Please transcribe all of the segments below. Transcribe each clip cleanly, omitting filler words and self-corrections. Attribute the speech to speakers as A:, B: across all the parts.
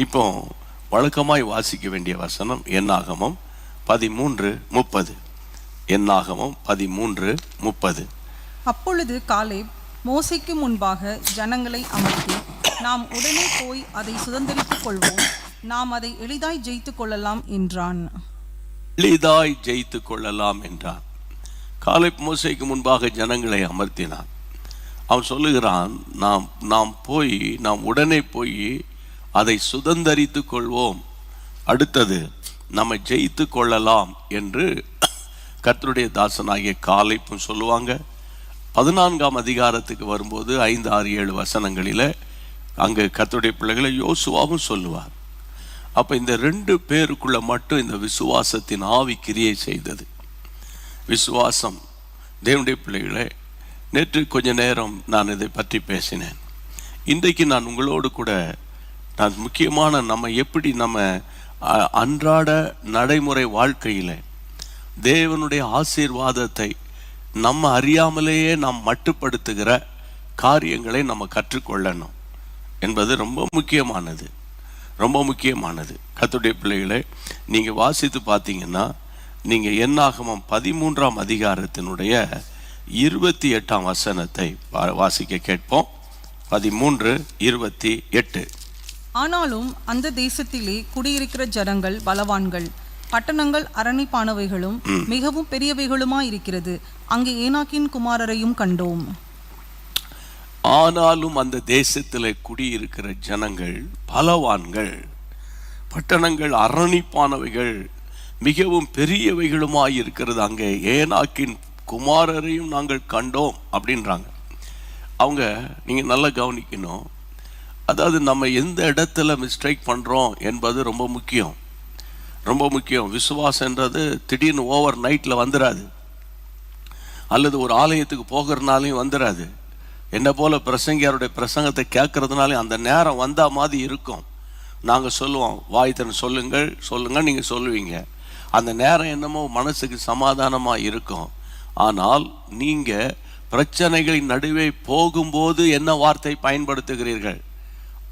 A: இப்போ வழக்கமாய் வாசிக்க வேண்டிய வசனம் என்னாகமம் 13:30. என்னாகமம் 13:30.
B: அப்பொழுது காலேப் மோசேக்கு முன்பாக ஜனங்களை அமர்த்தி, நாம் உடனே போய் அதை சுதந்தரித்துக் கொள்வோம், நாம் அதை எளிதாய் ஜெயித்துக் கொள்ளலாம் என்றான்.
A: எளிதாய் ஜெயித்துக் கொள்ளலாம் என்றான். காலேப் மோசேக்கு முன்பாக ஜனங்களை அமர்த்தினான். அவன் சொல்லுகிறான், நாம் உடனே போய் அதை சுதந்தரித்துக் கொள்வோம், அடுத்தது நம்ம ஜெயித்து கொள்ளலாம் என்று கர்த்தருடைய தாசனாகிய காலேப்பும் சொல்லுவாங்க. 14ஆம் அதிகாரத்துக்கு வரும்போது 5, 6, 7 வசனங்களில் அங்கே கர்த்தருடைய பிள்ளைகளை யோசுவாவும் சொல்லுவார். அப்போ இந்த 2 பேருக்குள்ள மட்டும் இந்த விசுவாசத்தின் ஆவி கிரியை செய்தது. விசுவாசம் தேவனுடைய பிள்ளைகளே, நேற்று கொஞ்ச நேரம் நான் இதை பற்றி பேசினேன். இன்றைக்கு நான் உங்களோடு கூட முக்கியமான நம்ம அன்றாட நடைமுறை வாழ்க்கையில் தேவனுடைய ஆசீர்வாதத்தை நம்ம அறியாமலேயே நாம் மட்டுப்படுத்துகிற காரியங்களை நம்ம கற்றுக்கொள்ளணும் என்பது ரொம்ப முக்கியமானது. கர்த்தருடைய பிள்ளைகளை நீங்கள் வாசித்து பார்த்தீங்கன்னா, நீங்கள் என்னாகமம் 13ஆம் அதிகாரத்தினுடைய 28ஆம் வசனத்தை வாசிக்க கேட்போம். 13:28.
B: ஆனாலும் அந்த தேசத்திலே குடியிருக்கிற ஜனங்கள் பலவான்கள், பட்டணங்கள் அரணிப்பானவைகளும் மிகவும் பெரியவைகளுமாயிருக்கிறது. அங்கே ஏனாக்கின் குமாரரையும் கண்டோம்.
A: ஆனாலும் அந்த தேசத்தில் குடியிருக்கிற ஜனங்கள் பலவான்கள், பட்டணங்கள் அரணிப்பானவைகள், மிகவும் பெரியவைகளுமாயிருக்கிறது. அங்கே ஏனாக்கின் குமாரரையும் நாங்கள் கண்டோம் அப்படின்றாங்க. அவங்க நீங்கள் நல்லா கவனிக்கணும். அதாவது நம்ம எந்த இடத்துல மிஸ்டேக் பண்ணுறோம் என்பது ரொம்ப முக்கியம். விசுவாசன்றது திடீர்னு ஓவர் நைட்டில் வந்துடாது, அல்லது ஒரு ஆலயத்துக்கு போகிறதுனாலையும் வந்துடாது. என்ன போல பிரசங்கியாருடைய பிரசங்கத்தை கேட்கறதுனாலையும் அந்த நேரம் வந்தா மாதிரி இருக்கும். நாங்கள் சொல்லுவோம், வாய்த்தன் சொல்லுங்கள், நீங்கள் சொல்லுவீங்க. அந்த நேரம் என்னமோ மனசுக்கு சமாதானமாக இருக்கும். ஆனால் நீங்கள் பிரச்சனைகளின் நடுவே போகும்போது என்ன வார்த்தை பயன்படுத்துகிறீர்கள்,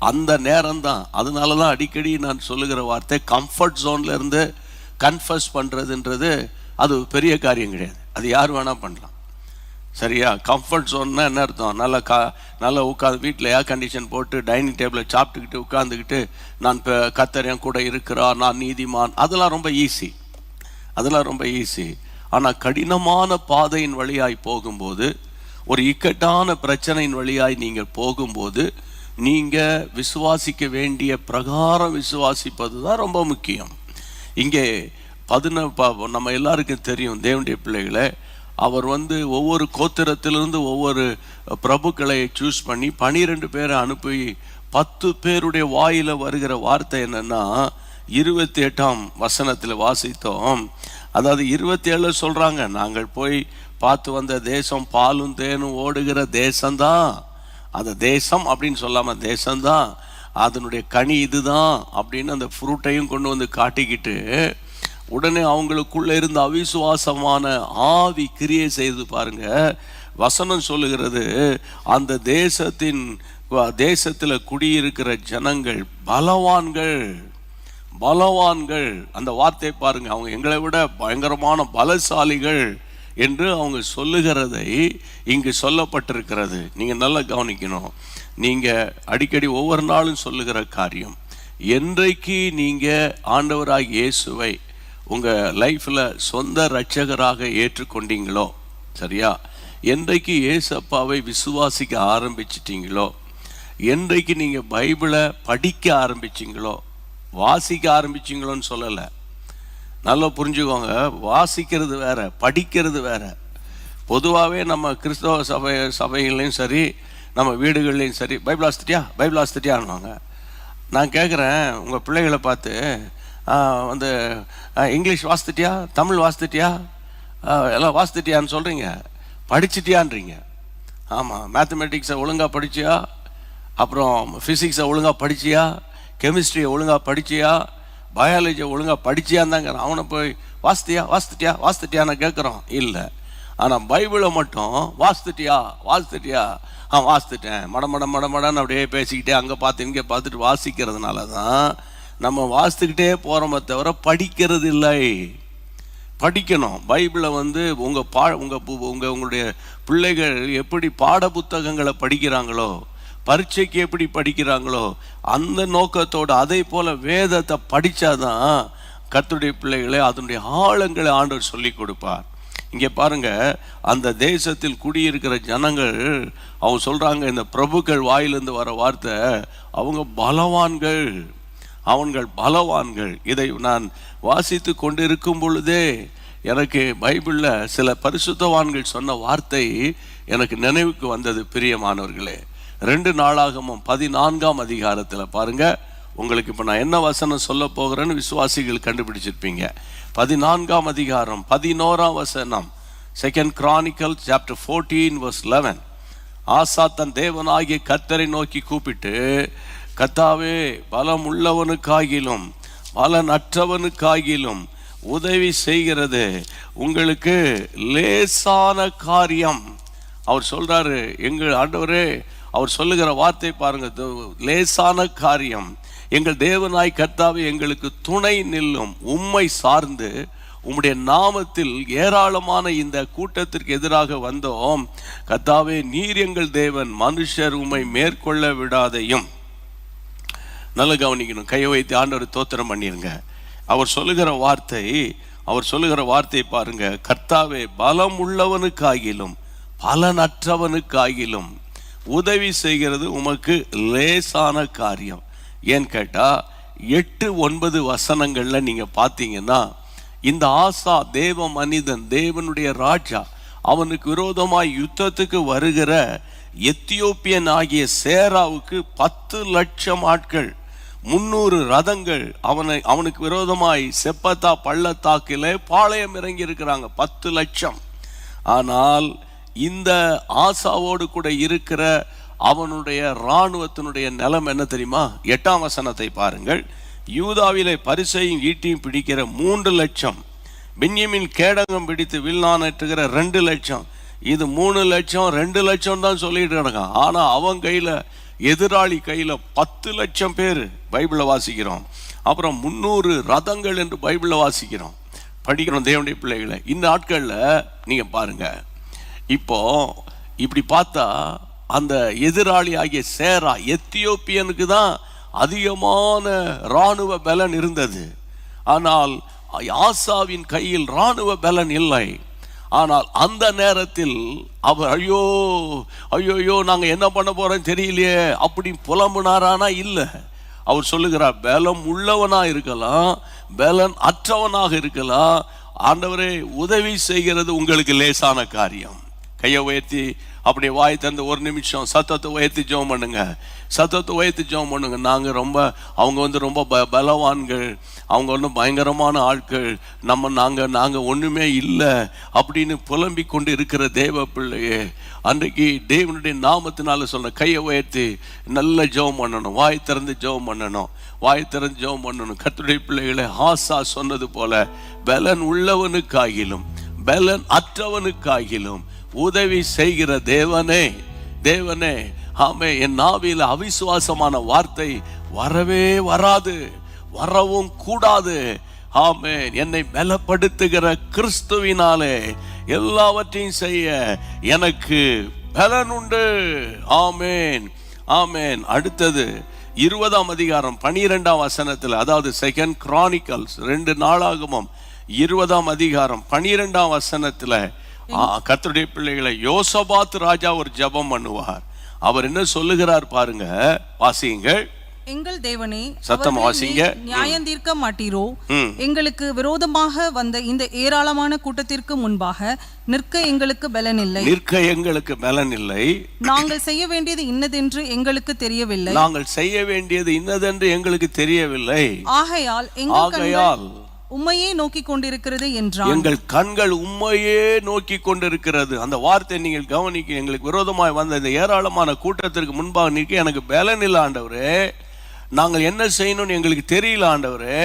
A: அந்த நேரம்தான். அதனால தான் அடிக்கடி நான் சொல்லுகிற வார்த்தை, கம்ஃபர்ட் ஜோன்ல இருந்து கன்ஃபஸ் பண்ணுறதுன்றது அது பெரிய காரியம் கிடையாது. அது யார் வேணால் பண்ணலாம், சரியா? கம்ஃபர்ட் ஜோன்னா என்ன அர்த்தம்? நல்லா உட்காந்து வீட்டில் ஏர் கண்டிஷன் போட்டு டைனிங் டேபிளில் சாப்பிட்டுக்கிட்டு உட்காந்துக்கிட்டு நான் இப்போ கர்த்தர் என் கூட இருக்கிறார், நான் நீதிமான், அதெல்லாம் ரொம்ப ஈஸி. ஆனால் கடினமான பாதையின் வழியாய் போகும்போது, ஒரு இக்கட்டான பிரச்சனையின் வழியாய் நீங்கள் போகும்போது, நீங்கள் விசுவாசிக்க வேண்டிய பிரகாரம் விசுவாசிப்பது தான் ரொம்ப முக்கியம். இங்கே நம்ம எல்லாருக்கும் தெரியும், தேவனுடைய பிள்ளைகளை அவர் ஒவ்வொரு கோத்திரத்திலிருந்து ஒவ்வொரு பிரபுக்களை சூஸ் பண்ணி 12 பேரை அனுப்பி 10 பேருடைய வாயில வருகிற வார்த்தை என்னன்னா, 28ஆம் வசனத்தில் வாசித்தோம். அதாவது 27 சொல்றாங்க, நாங்கள் போய் பார்த்து வந்த தேசம் பாலும் தேனும் ஓடுகிற தேசம்தான். அந்த தேசம் அப்படின்னு சொல்லாம தேசம்தான், அதனுடைய கனி இதுதான் அப்படின்னு அந்த ஃப்ரூட்டையும் கொண்டு வந்து காட்டிக்கிட்டு, உடனே அவங்களுக்குள்ள இருந்த அவிசுவாசமான ஆவி கிரியை செய்து பாருங்க. வசனம் சொல்லுகிறது, அந்த தேசத்தில் குடியிருக்கிற ஜனங்கள் பலவான்கள். அந்த வார்த்தை பாருங்க, அவங்க எங்களை விட பயங்கரமான பலசாலிகள் என்று அவங்க சொல்லுகிறதை இங்கு சொல்லப்பட்டிருக்கிறது. நீங்கள் நல்லா கவனிக்கணும். நீங்கள் அடிக்கடி ஒவ்வொரு நாளும் சொல்லுகிற காரியம், என்றைக்கு நீங்கள் ஆண்டவராகிய இயேசுவை உங்கள் லைஃப்பில் சொந்த இரட்சகராக ஏற்றுக்கொண்டீங்களோ, சரியா? என்றைக்கு இயேசப்பாவை விசுவாசிக்க ஆரம்பிச்சிட்டிங்களோ, என்றைக்கு நீங்கள் பைபிளை படிக்க ஆரம்பிச்சிங்களோ, வாசிக்க ஆரம்பிச்சிங்களோன்னு சொல்லலை, நல்லா புரிஞ்சுக்கோங்க. வாசிக்கிறது வேற, படிக்கிறது வேற. பொதுவாகவே நம்ம கிறிஸ்தவ சபைகள்லையும் சரி, நம்ம வீடுகள்லையும் சரி, பைபிள் வாசித்தியான்னுவாங்க. நான் கேட்குறேன் உங்கள் பிள்ளைகளை பார்த்து, இங்கிலீஷ் வாசித்தியா, தமிழ் வாசித்தியா, எல்லாம் வாசித்தியான்னு சொல்கிறீங்க, படிச்சிட்டியான்றீங்க. ஆமாம், மேத்தமெட்டிக்ஸை ஒழுங்காக படிச்சியா, அப்புறம் ஃபிசிக்ஸை ஒழுங்காக படிச்சியா, கெமிஸ்ட்ரியை ஒழுங்காக படிச்சியா, பயாலஜியை ஒழுங்காக படிச்சியான்னு தாங்க. அவனை போய் வாசித்தியான்னு கேட்குறோம். இல்லை, ஆனால் பைபிளை மட்டும் வாசித்துட்டியா வாசித்துட்டேன் மடமடன்னு அப்படியே பேசிக்கிட்டே அங்கே பார்த்து இங்கே பார்த்துட்டு வாசிக்கிறதுனால தான் நம்ம வாசித்துக்கிட்டே போகிறோமே தவிர படிக்கிறது இல்லை. படிக்கணும். பைபிளை உங்களுடைய பிள்ளைகள் எப்படி பாட புத்தகங்களை படிக்கிறாங்களோ, பரீட்சைக்கு எப்படி படிக்கிறாங்களோ, அந்த நோக்கத்தோடு அதே போல் வேதத்தை படித்தாதான் கர்த்தருடைய பிள்ளைகளை அதனுடைய ஆழங்களை ஆண்டவர் சொல்லி கொடுப்பார். இங்கே பாருங்க, அந்த தேசத்தில் குடியிருக்கிற ஜனங்கள் அவங்க சொல்றாங்க, இந்த பிரபுக்கள் வாயிலிருந்து வர வார்த்தை, அவங்க பலவான்கள். இதை நான் வாசித்து கொண்டிருக்கும் பொழுதே எனக்கு பைபிளில் சில பரிசுத்தவான்கள் சொன்ன வார்த்தை எனக்கு நினைவுக்கு வந்தது. பிரியமானவர்களே, 2 நாளாகமம் 14ஆம் அதிகாரத்தில் பாருங்க, உங்களுக்கு இப்போ நான் என்ன வசனம் சொல்ல போகிறேன்னு விசுவாசிகள் கண்டுபிடிச்சிருப்பீங்க. 14ஆம் அதிகாரம் 11ஆம் வசனம், 2 Chronicles chapter 14 verse 11. ஆசா தன் தேவனாகிய கர்த்தரை நோக்கி கூப்பிட்டு, கர்த்தாவே, பலம் உள்ளவனுக்காகிலும் பலனற்றவனுக்காகிலும் உதவி செய்கிறது உங்களுக்கு லேசான காரியம். அவர் சொல்றாரு, எங்கள் ஆண்டவரே, அவர் சொல்லுகிற வார்த்தை பாருங்க, லேசான காரியம். எங்கள் தேவனாய் கர்த்தாவே, எங்களுக்கு துணை நில்லும். உம்மை சார்ந்து உம்முடைய நாமத்தில் ஏராளமான இந்த கூட்டத்திற்கு எதிராக வந்தோம். கர்த்தாவே, நீர் எங்கள் தேவன், மனுஷர் உம்மை மேற்கொள்ள விடாதையும். நல்ல கவனிக்கணும், கையை வைத்து ஆண்டவர் தோத்திரம் பண்ணிருங்க. அவர் சொல்லுகிற வார்த்தை பாருங்க, கர்த்தாவே, பலம் உள்ளவனுக்காகிலும் பலனற்றவனுக்காகிலும் உதவி செய்கிறது உமக்கு லேசான காரியம். ஏன்னு கேட்டா 8-9 வசனங்கள்ல நீங்க பார்த்தீங்கன்னா, இந்த ஆசா தேவ மனிதன், தேவனுடைய ராஜா, அவனுக்கு விரோதமாய் யுத்தத்துக்கு வருகிற எத்தியோப்பியன் ஆகிய சேராவுக்கு 10 லட்சம் ஆட்கள், 300 ரதங்கள் அவனுக்கு விரோதமாய் செப்பத்தா பள்ளத்தாக்கிலே பாளையம் இறங்கி இருக்கிறாங்க. 10 லட்சம். ஆனால் இந்த ஆசாவோடு கூட இருக்கிற அவனுடைய இராணுவத்தினுடைய நிலம் என்ன தெரியுமா? 8ஆம் வசனத்தை பாருங்கள். யூதாவிலே பரிசையும் ஈட்டியும் பிடிக்கிற 3 லட்சம், பென்யமீன் கேடகம் பிடித்து வில்லானற்றுகிற 2 லட்சம். இது 3 லட்சம் 2 லட்சம் தான் சொல்லிட்டு இருக்கான். ஆனா அவன் கையில, எதிராளி கையில 10 லட்சம் பேர் பைபிளை வாசிக்கிறோம். அப்புறம் 300 ரதங்கள் என்று பைபிளை வாசிக்கிறோம், படிக்கிறோம். தேவனுடைய பிள்ளைகளை, இந்த நாட்கள்ல நீங்க பாருங்க, இப்போ இப்படி பார்த்தா அந்த எதிராளி ஆகிய சேரா, எத்தியோப்பியனுக்கு தான் அதிகமான இராணுவ பலன் இருந்தது. ஆனால் ஆசாவின் கையில் இராணுவ பலன் இல்லை. ஆனால் அந்த நேரத்தில் அவர் ஐயோ நாங்க என்ன பண்ண போறோம் தெரியலையே அப்படி புலம்புனாரானா இல்லை. அவர் சொல்லுகிறார், பலம் உள்ளவனா இருக்கலாம், பலன் அற்றவனாக இருக்கலாம், ஆண்டவரே உதவி செய்கிறது உங்களுக்கு லேசான காரியம். கையை உயர்த்தி அப்படி வாய் தந்து 1 நிமிஷம் சத்தத்தை உயர்த்தி ஜெபம் பண்ணுங்க. அவங்க ரொம்ப பலவான்கள், அவங்க பயங்கரமான ஆட்கள், நாங்க ஒண்ணுமே இல்லை அப்படின்னு புலம்பிக் கொண்டு இருக்கிற தேவ பிள்ளையே, அன்றைக்கு தேவனுடைய நாமத்தினால சொன்ன கையை உயர்த்தி நல்ல ஜெபம் பண்ணணும், வாய் திறந்து ஜெபம் பண்ணணும். கர்த்தருடைய பிள்ளைகளை, ஆசா சொன்னது போல, பலன் உள்ளவனுக்காகிலும் பலன் அற்றவனுக்காகிலும் உதவி செய்கிற தேவனே, ஆமே, என் நாவில அவிசுவாசமான வார்த்தை வரவே வராது, வரவும் கூடாது. ஆமே, என்னை பலப்படுத்துகிற கிறிஸ்துவினாலே எல்லாவற்றையும் செய்ய எனக்கு பலன் உண்டு. ஆமேன். அடுத்தது 20ஆம் அதிகாரம் 12ஆம் வசனத்தில், அதாவது 2 Chronicles 2 நாளாகமம் 20ஆம் அதிகாரம் 12ஆம் வசனத்துல கர்த்தருடைய பிள்ளைகளை, யோசபாத் ராஜா ஒரு ஜெபம் பண்ணுவார். அவர் என்ன சொல்லுகிறார் பாருங்க, வாசியுங்கள்.
B: எங்கள் தேவனே,
A: சத்தம் வாசிங்க.
B: நியாயம் தீர்க்க மாட்டீரோ? எங்களுக்கு விரோதமாக வந்த இந்த ஏராளமான கூட்டத்திற்கு முன்பாக நிற்க எங்களுக்கு பலன் இல்லை. நாங்கள் செய்ய வேண்டியது இன்னதென்று எங்களுக்கு தெரியவில்லை. ஆகையால் உம்மையே நோக்கி கொண்டிருக்கிறது என்றான்.
A: எங்கள் கண்கள் உம்மையே நோக்கி கொண்டிருக்கிறது. அந்த வார்த்தை நீங்கள் கவனிக்க. எங்களுக்கு விரோதமாய் வந்த இந்த ஏராளமான கூட்டத்திற்கு முன்பாக நிற்க எனக்கு பலன் இல்லை ஆண்டவரே, நாங்கள் என்ன செய்யணும்னு எங்களுக்கு தெரியல ஆண்டவரே,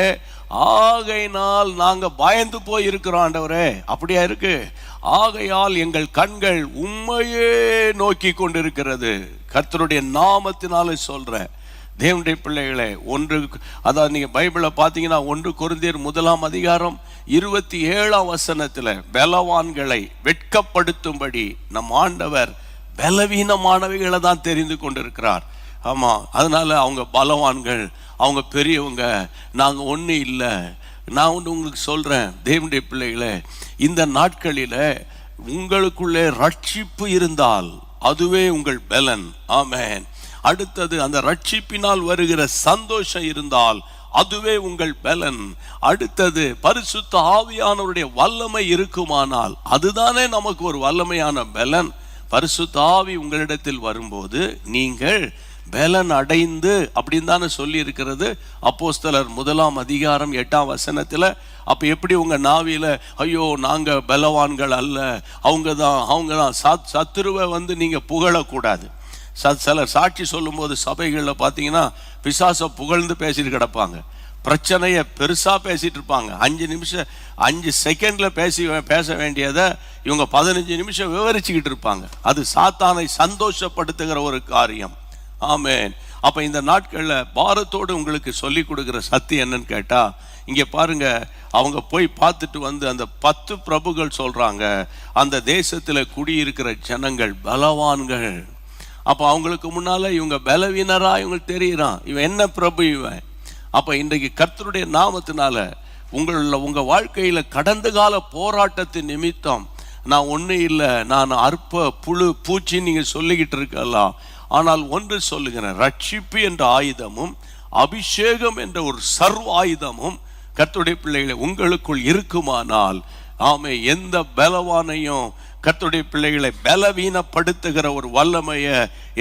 A: ஆகையினால் நாங்க பயந்து போய் இருக்கிறோம் ஆண்டவரே. அப்படியா இருக்கு? ஆகையால் எங்கள் கண்கள் உம்மையே நோக்கி கொண்டிருக்கிறது. கர்த்தருடைய நாமத்தினாலே சொல்றேன் தேவனுடைய பிள்ளைகளே. அதாவது நீங்க பைபிளை பார்த்தீங்கன்னா 1 கொரிந்தியர் 1:27 பலவான்களை வெட்கப்படுத்தும்படி நம் ஆண்டவர் பலவீனமானவைகளை தான் தெரிந்து கொண்டிருக்கிறார். ஆமா, அதனால அவங்க பலவான்கள், அவங்க பெரியவங்க, நாங்க ஒண்ணு இல்லை. நான் ஒன்று உங்களுக்கு சொல்றேன் தேவனுடைய பிள்ளைகளே, இந்த நாட்களில உங்களுக்குள்ளே ரட்சிப்பு இருந்தால் அதுவே உங்கள் பலன். ஆமென். அடுத்தது அந்த ரட்சிப்பினால் வருகிற சந்தோஷம் இருந்தால் அதுவே உங்கள் பலன். அடுத்தது பரிசுத்த ஆவியானவருடைய வல்லமை இருக்குமானால் அதுதானே நமக்கு ஒரு வல்லமையான பலன். பரிசுத்த ஆவி உங்களிடத்தில் வரும்போது நீங்கள் பலன் அடைந்து அப்படின்னு தானே சொல்லி இருக்கிறது அப்போஸ்தலர் 1:8. அப்ப எப்படி உங்க நாவில ஐயோ நாங்க பலவான்கள் அல்ல, அவங்க தான் சத்துருவை நீங்க புகழக்கூடாது. சிலர் சாட்சி சொல்லும் போது சபைகளில் பார்த்தீங்கன்னா பிசாச புகழ்ந்து பேசிட்டு கிடப்பாங்க, பிரச்சனையை பெருசா பேசிட்டு இருப்பாங்க. 5 செகண்ட்ல பேச வேண்டியதை இவங்க 15 நிமிஷம் விவரிச்சுக்கிட்டு இருப்பாங்க. அது சாத்தானை சந்தோஷப்படுத்துகிற ஒரு காரியம். ஆமென். அப்ப இந்த நாட்கள்ல பாரத்தோடு உங்களுக்கு சொல்லி கொடுக்கிற சத்தியம் என்னன்னு கேட்டா, இங்க பாருங்க, அவங்க போய் பார்த்துட்டு அந்த 10 பிரபுகள் சொல்றாங்க அந்த தேசத்துல குடியிருக்கிற ஜனங்கள் பலவான்கள். அப்ப அவங்களுக்கு முன்னால இவங்க பலவீனரா இவங்களுக்கு தெரியுறான், இவன் என்ன பிரபு இவன். அப்ப இன்றைக்கு கர்த்தருடைய நாமத்தினால உங்க வாழ்க்கையில கடந்த கால போராட்டத்தின் நிமித்தம் நான் ஒண்ணு இல்லை, நான் அற்ப புழு பூச்சி நீங்க சொல்லிக்கிட்டு இருக்கலாம். ஆனால் ஒன்று சொல்லுகிறேன், ரட்சிப்பு என்ற ஆயுதமும் அபிஷேகம் என்ற ஒரு சர்வ ஆயுதமும் கர்த்தருடைய பிள்ளைகளை உங்களுக்குள் இருக்குமானால், ஆமே, எந்த பலவானையும் கர்த்தருடைய பிள்ளைகளை பலவீனப்படுத்துகிற ஒரு வல்லமைய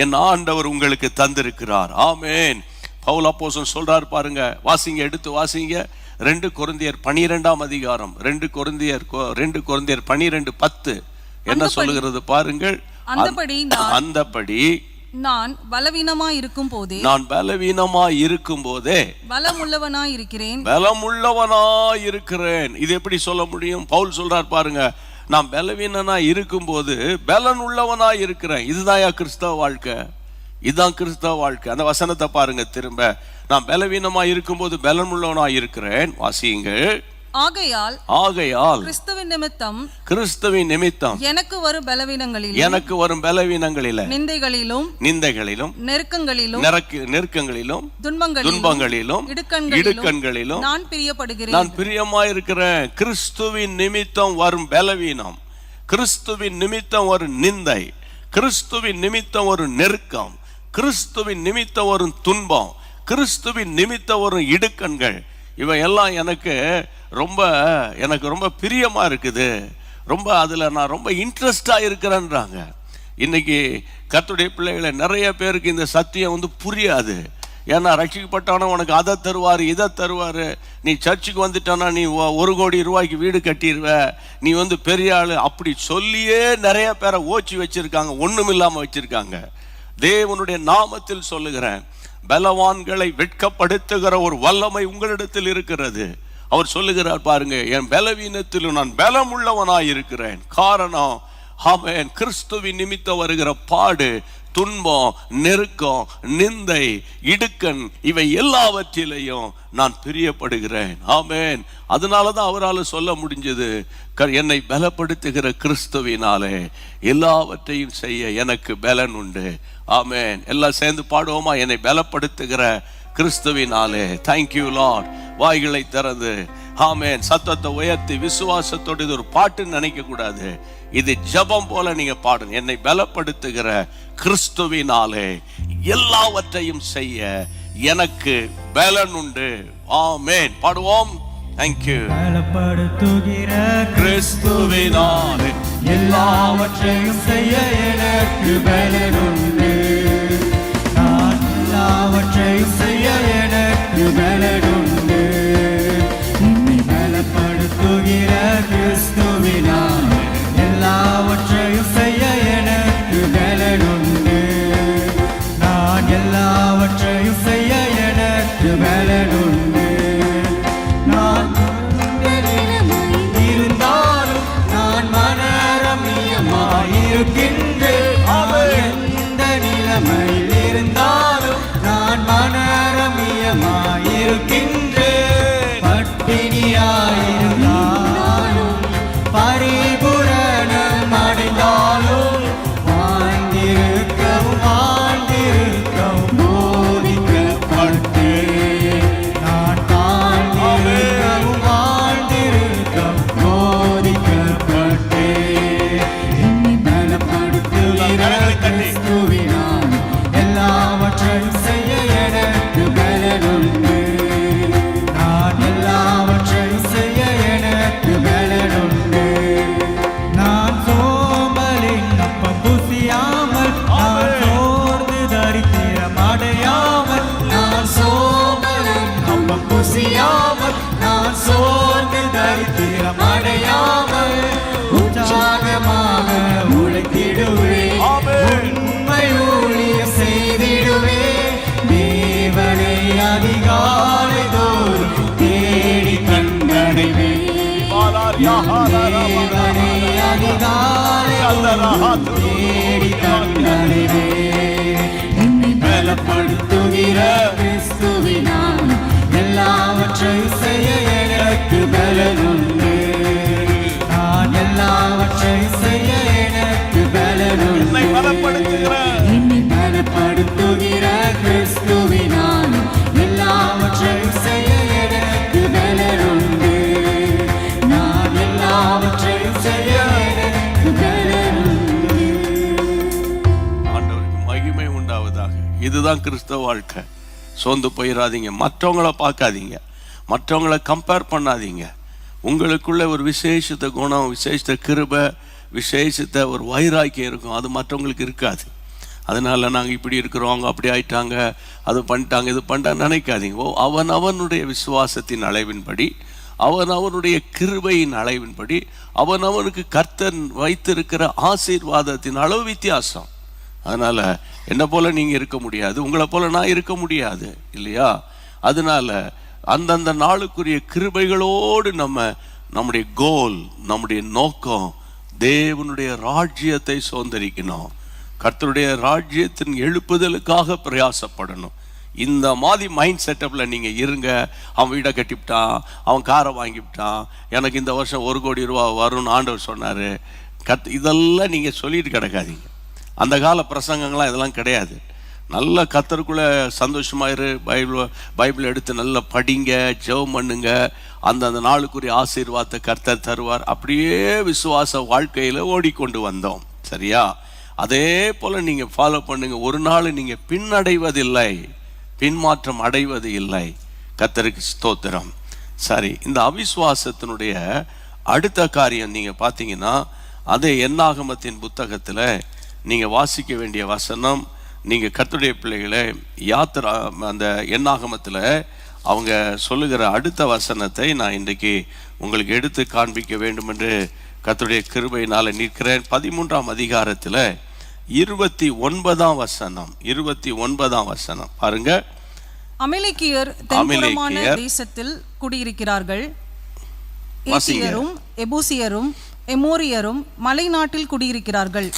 A: என் ஆண்டவர் உங்களுக்கு தந்திருக்கிறார். ஆமேன். பவுல் அப்போஸ்தலன் சொல்றார் பாருங்க, வாசிங்க, எடுத்து வாசிங்க. 2 கொரிந்தியர் 12 2 கொரிந்தியர் 12:10 என்ன சொல்லுகிறது பாருங்கள். அந்தபடி
B: நான் பலவீனமாய் இருக்கும் போதே பலமுள்ளவனாய் இருக்கிறேன். இது எப்படி சொல்ல முடியும்? பவுல் சொல்றார் பாருங்க, நான் பலவீனனா இருக்கும் போது பலன் உள்ளவனாய் இருக்கிறேன். இதுதான் கிறிஸ்தவ வாழ்க்கை, இதுதான் கிறிஸ்தவ வாழ்க்கை. அந்த வசனத்தை பாருங்க திரும்ப, நான் பலவீனமா இருக்கும் போது பலன் உள்ளவனாய் இருக்கிறேன். வாசியுங்கள். ஆகையால் கிறிஸ்துவின் நிமித்தம் எனக்கு வரும் பலவீனங்களிலும் நிந்தைகளிலும் நெருக்கங்களிலும் துன்பங்களிலும் இடுக்கண்களிலும் நான் பிரியமாயிருக்கிறேன். கிறிஸ்துவின் நிமித்தம் வரும் பலவீனம், கிறிஸ்துவின் நிமித்தம் வரும் நிந்தை, கிறிஸ்துவின் நிமித்தம் ஒரு நெருக்கம், கிறிஸ்துவின் நிமித்தம் ஒரு துன்பம், கிறிஸ்துவின் நிமித்தம் ஒரு இடுக்கண்கள், இவையெல்லாம் எனக்கு ரொம்ப பிரியமா இருக்குது. அதுல நான் ரொம்ப இன்ட்ரெஸ்டா இருக்கிறேன்றாங்க. இன்னைக்கு கர்த்தருடைய பிள்ளைகளை நிறைய பேருக்கு இந்த சத்தியம் புரியாது. ஏன்னா ரட்சிக்கப்பட்டானா உனக்கு அதை தருவாரு, இதை தருவாரு, நீ சர்ச்சுக்கு வந்துட்டானா நீ 1 கோடி ரூபாய்க்கு வீடு கட்டிடுவ, நீ பெரிய ஆளு, அப்படி சொல்லியே நிறைய பேரை ஓச்சி வச்சிருக்காங்க, ஒண்ணும் இல்லாம வச்சிருக்காங்க. தேவனுடைய நாமத்தில் சொல்லுகிறேன், பலவான்களை வெட்கப்படுத்துகிற ஒரு வல்லமை உங்களிடத்தில் இருக்கிறது. அவர் சொல்லுகிறார் பாருங்க, என் பலவீனத்திலும் நான் பலம் உள்ளவனாய் இருக்கிறேன். காரணம், ஆமென், கிறிஸ்துவின் நிமித்தம் வருகிற பாடு, துன்பம், நெருக்கம், நிந்தை, இடுக்கண், இவை எல்லாவற்றிலையும் நான் பிரியப்படுகிறேன். ஆமென். அதனாலதான் அவரால் சொல்ல முடிஞ்சது, என்னை பலப்படுத்துகிற கிறிஸ்துவினாலே எல்லாவற்றையும் செய்ய எனக்கு பலன் உண்டு. ஆமென். எல்லாம் சேர்ந்து பாடுவோமா? என்னை பலப்படுத்துகிற கிறிஸ்துவினாலே. Thank you Lord. வாய்களை திறந்து ஆமென் சத்தத்தை உயர்த்தி விசுவாசத்தோடு, இது ஒரு பாட்டுன்னு நினைக்க கூடாது, இது ஜெபம் போல நீங்க பாடுங்க. என்னை பலப்படுத்துகிற கிறிஸ்துவினாலே எல்லாவற்றையும் செய்ய எனக்கு பலன் உண்டு. ஆமென். பாடுவோம். தேங்க்யூ.
C: பலப்படுத்துகிற
A: கிறிஸ்துவினாலே
C: எல்லாவற்றையும் செய்ய எனக்கு பலன் உண்டு. நான் எல்லாவற்றையும் செய்ய எனக்கு பலன் உண்டு. உன்னை பலப்படுத்துகிற கிறிஸ்துவினாலே எல்லாவற்றையும் செய்ய எனக்கு பலன் உண்டு. நான் எல்லாவற்றையும் செய்ய எனக்கு பலன் உண்டு. நான் இருந்தாலும் நான் மன இருக்கின்றேன். எந்த நிலைமையில் இருந்தாலும் நான் மனரமியமாயிருக்கின்றேன். பட்டினியாயிருந்தாலும் பரிபூரணம் அடைந்தாலும் வாழ்ந்திருக்கவும் போதிக்கப்பட்டேன். நான் வாழ்ந்திருக்கவும் போதிக்கப்பட்டேன். என்னை பலப்படுத்துகிற கிறிஸ்துவினால் எல்லாவற்றையும் செய்ய எனக்கு பலனுண்டு. நான் எல்லாவற்றையும் செய்ய எனக்கு பலனுண்டு. நான் சோம்பலின் அப்பம் புசியாமல், நான் சோர்ந்து தரித்திரம் அடையாமல், நான் சோம்பலின் அப்பம் புசியாமல், நான் சோர்ந்து தரித்திரம் அடையாமல் உற்சாகமாக உழைத்திடுவேன். உண்மை ஊழியம் செய்திடுவேன். தேவனை அதிகாலை தோறும் தேடி கண்டடைவேன். தேவனை அதிகாலை தோறும் தேடி கண்டடைவேன். என்னை பலப்படுத்துகிற கிறிஸ்துவினால் எல்லாவற்றையும் செய்ய எனக்கு பலனுண்டு. நான் எல்லாவற்றையும் செய்ய எனக்கு பலனுண்டு. என்னை பலப்படுத்துகிற கிறிஸ்துவினால் எல்லாவற்றையும் செய்ய எனக்கு பலனுண்டு. நான் எல்லாவற்றையும் செய்ய எனக்கு பலனுண்டு.
A: ஆண்டவருக்கு மகிமை உண்டாவதாக. இதுதான் கிறிஸ்தவ வாழ்க்கை. சோர்ந்து போயிடாதீங்க. மற்றவங்கள பார்க்காதீங்க, மற்றவங்கள கம்பேர் பண்ணாதீங்க. உங்களுக்குள்ள ஒரு விசேஷித்த குணம், விசேஷித்த கிருபை, விசேஷித்த ஒரு வைராக்கியம் இருக்கும். அது மற்றவங்களுக்கு இருக்காது. அதனால நாங்கள் இப்படி இருக்கிறோம், அவங்க அப்படி ஆயிட்டாங்க, அது பண்ணிட்டாங்க, இது பண்ணிட்டாங்க நினைக்காதீங்க. அவன் அவனுடைய விசுவாசத்தின் அளவின்படி, அவன் அவனுடைய கிருபையின் அளவின்படி, அவன் அவனுக்கு கர்த்தன் வைத்திருக்கிற ஆசீர்வாதத்தின் அளவு வித்தியாசம். அதனால என்ன போல நீங்க இருக்க முடியாது, உங்களை போல நான் இருக்க முடியாது இல்லையா? அதனால அந்தந்த நாளுக்குரிய கிருபைகளோடு நம்முடைய கோல், நம்முடைய நோக்கம் தேவனுடைய ராஜ்யத்தை சுதந்தரிக்கணும். கர்த்தருடைய ராஜ்யத்தின் எழுப்புதலுக்காக பிரயாசப்படணும். இந்த மாதிரி மைண்ட் செட்டப்பில் நீங்கள் இருங்க. அவன் வீடை கட்டிவிட்டான், அவன் காரை வாங்கிவிட்டான், எனக்கு இந்த வருஷம் 1 கோடி ரூபா வரும்னு ஆண்டவர் சொன்னார். இதெல்லாம் நீங்கள் சொல்லிட்டு கிடக்காதீங்க. அந்த கால பிரசங்கங்கள்லாம் இதெல்லாம் கிடையாது. நல்ல கர்த்தருக்குள்ளே சந்தோஷமாயிரு. பைபிள் எடுத்து நல்லா படிங்க, ஜெபம் பண்ணுங்க. அந்தந்த நாளுக்குரிய ஆசீர்வாதத்தை கர்த்தர் தருவார். அப்படியே விசுவாச வாழ்க்கையில் ஓடிக்கொண்டு வந்தோம். சரியா? அதே போல் நீங்கள் ஃபாலோ பண்ணுங்க. ஒரு நாள் நீங்கள் பின்னடைவதில்லை, பின்மாற்றம் அடைவது இல்லை. கர்த்தருக்கு ஸ்தோத்திரம். சரி, இந்த அவிசுவாசத்தினுடைய அடுத்த காரியம் நீங்கள் பார்த்தீங்கன்னா, அதே என்னாகமத்தின் புத்தகத்தில் நீங்கள் வாசிக்க வேண்டிய வசனம், நீங்கள் கர்த்தருடைய பிள்ளைகளை யாத்திரா அந்த என்னாகமத்தில் அவங்க சொல்லுகிற அடுத்த வசனத்தை நான் இன்றைக்கு உங்களுக்கு எடுத்து காண்பிக்க வேண்டும் என்று கர்த்தருடைய கிருபையினால் நிற்கிறேன். 13ஆம் அதிகாரத்தில் 29ஆம் வசனம், 29ஆம் வசனம் பாருங்க.
B: அமலேக்கியர் தென்புறமான தேசத்தில் குடியிருக்கிறார்கள். ஏத்தியரும் எபூசியரும் எமோரியரும் மலை நாட்டில் குடியிருக்கிறார்கள்.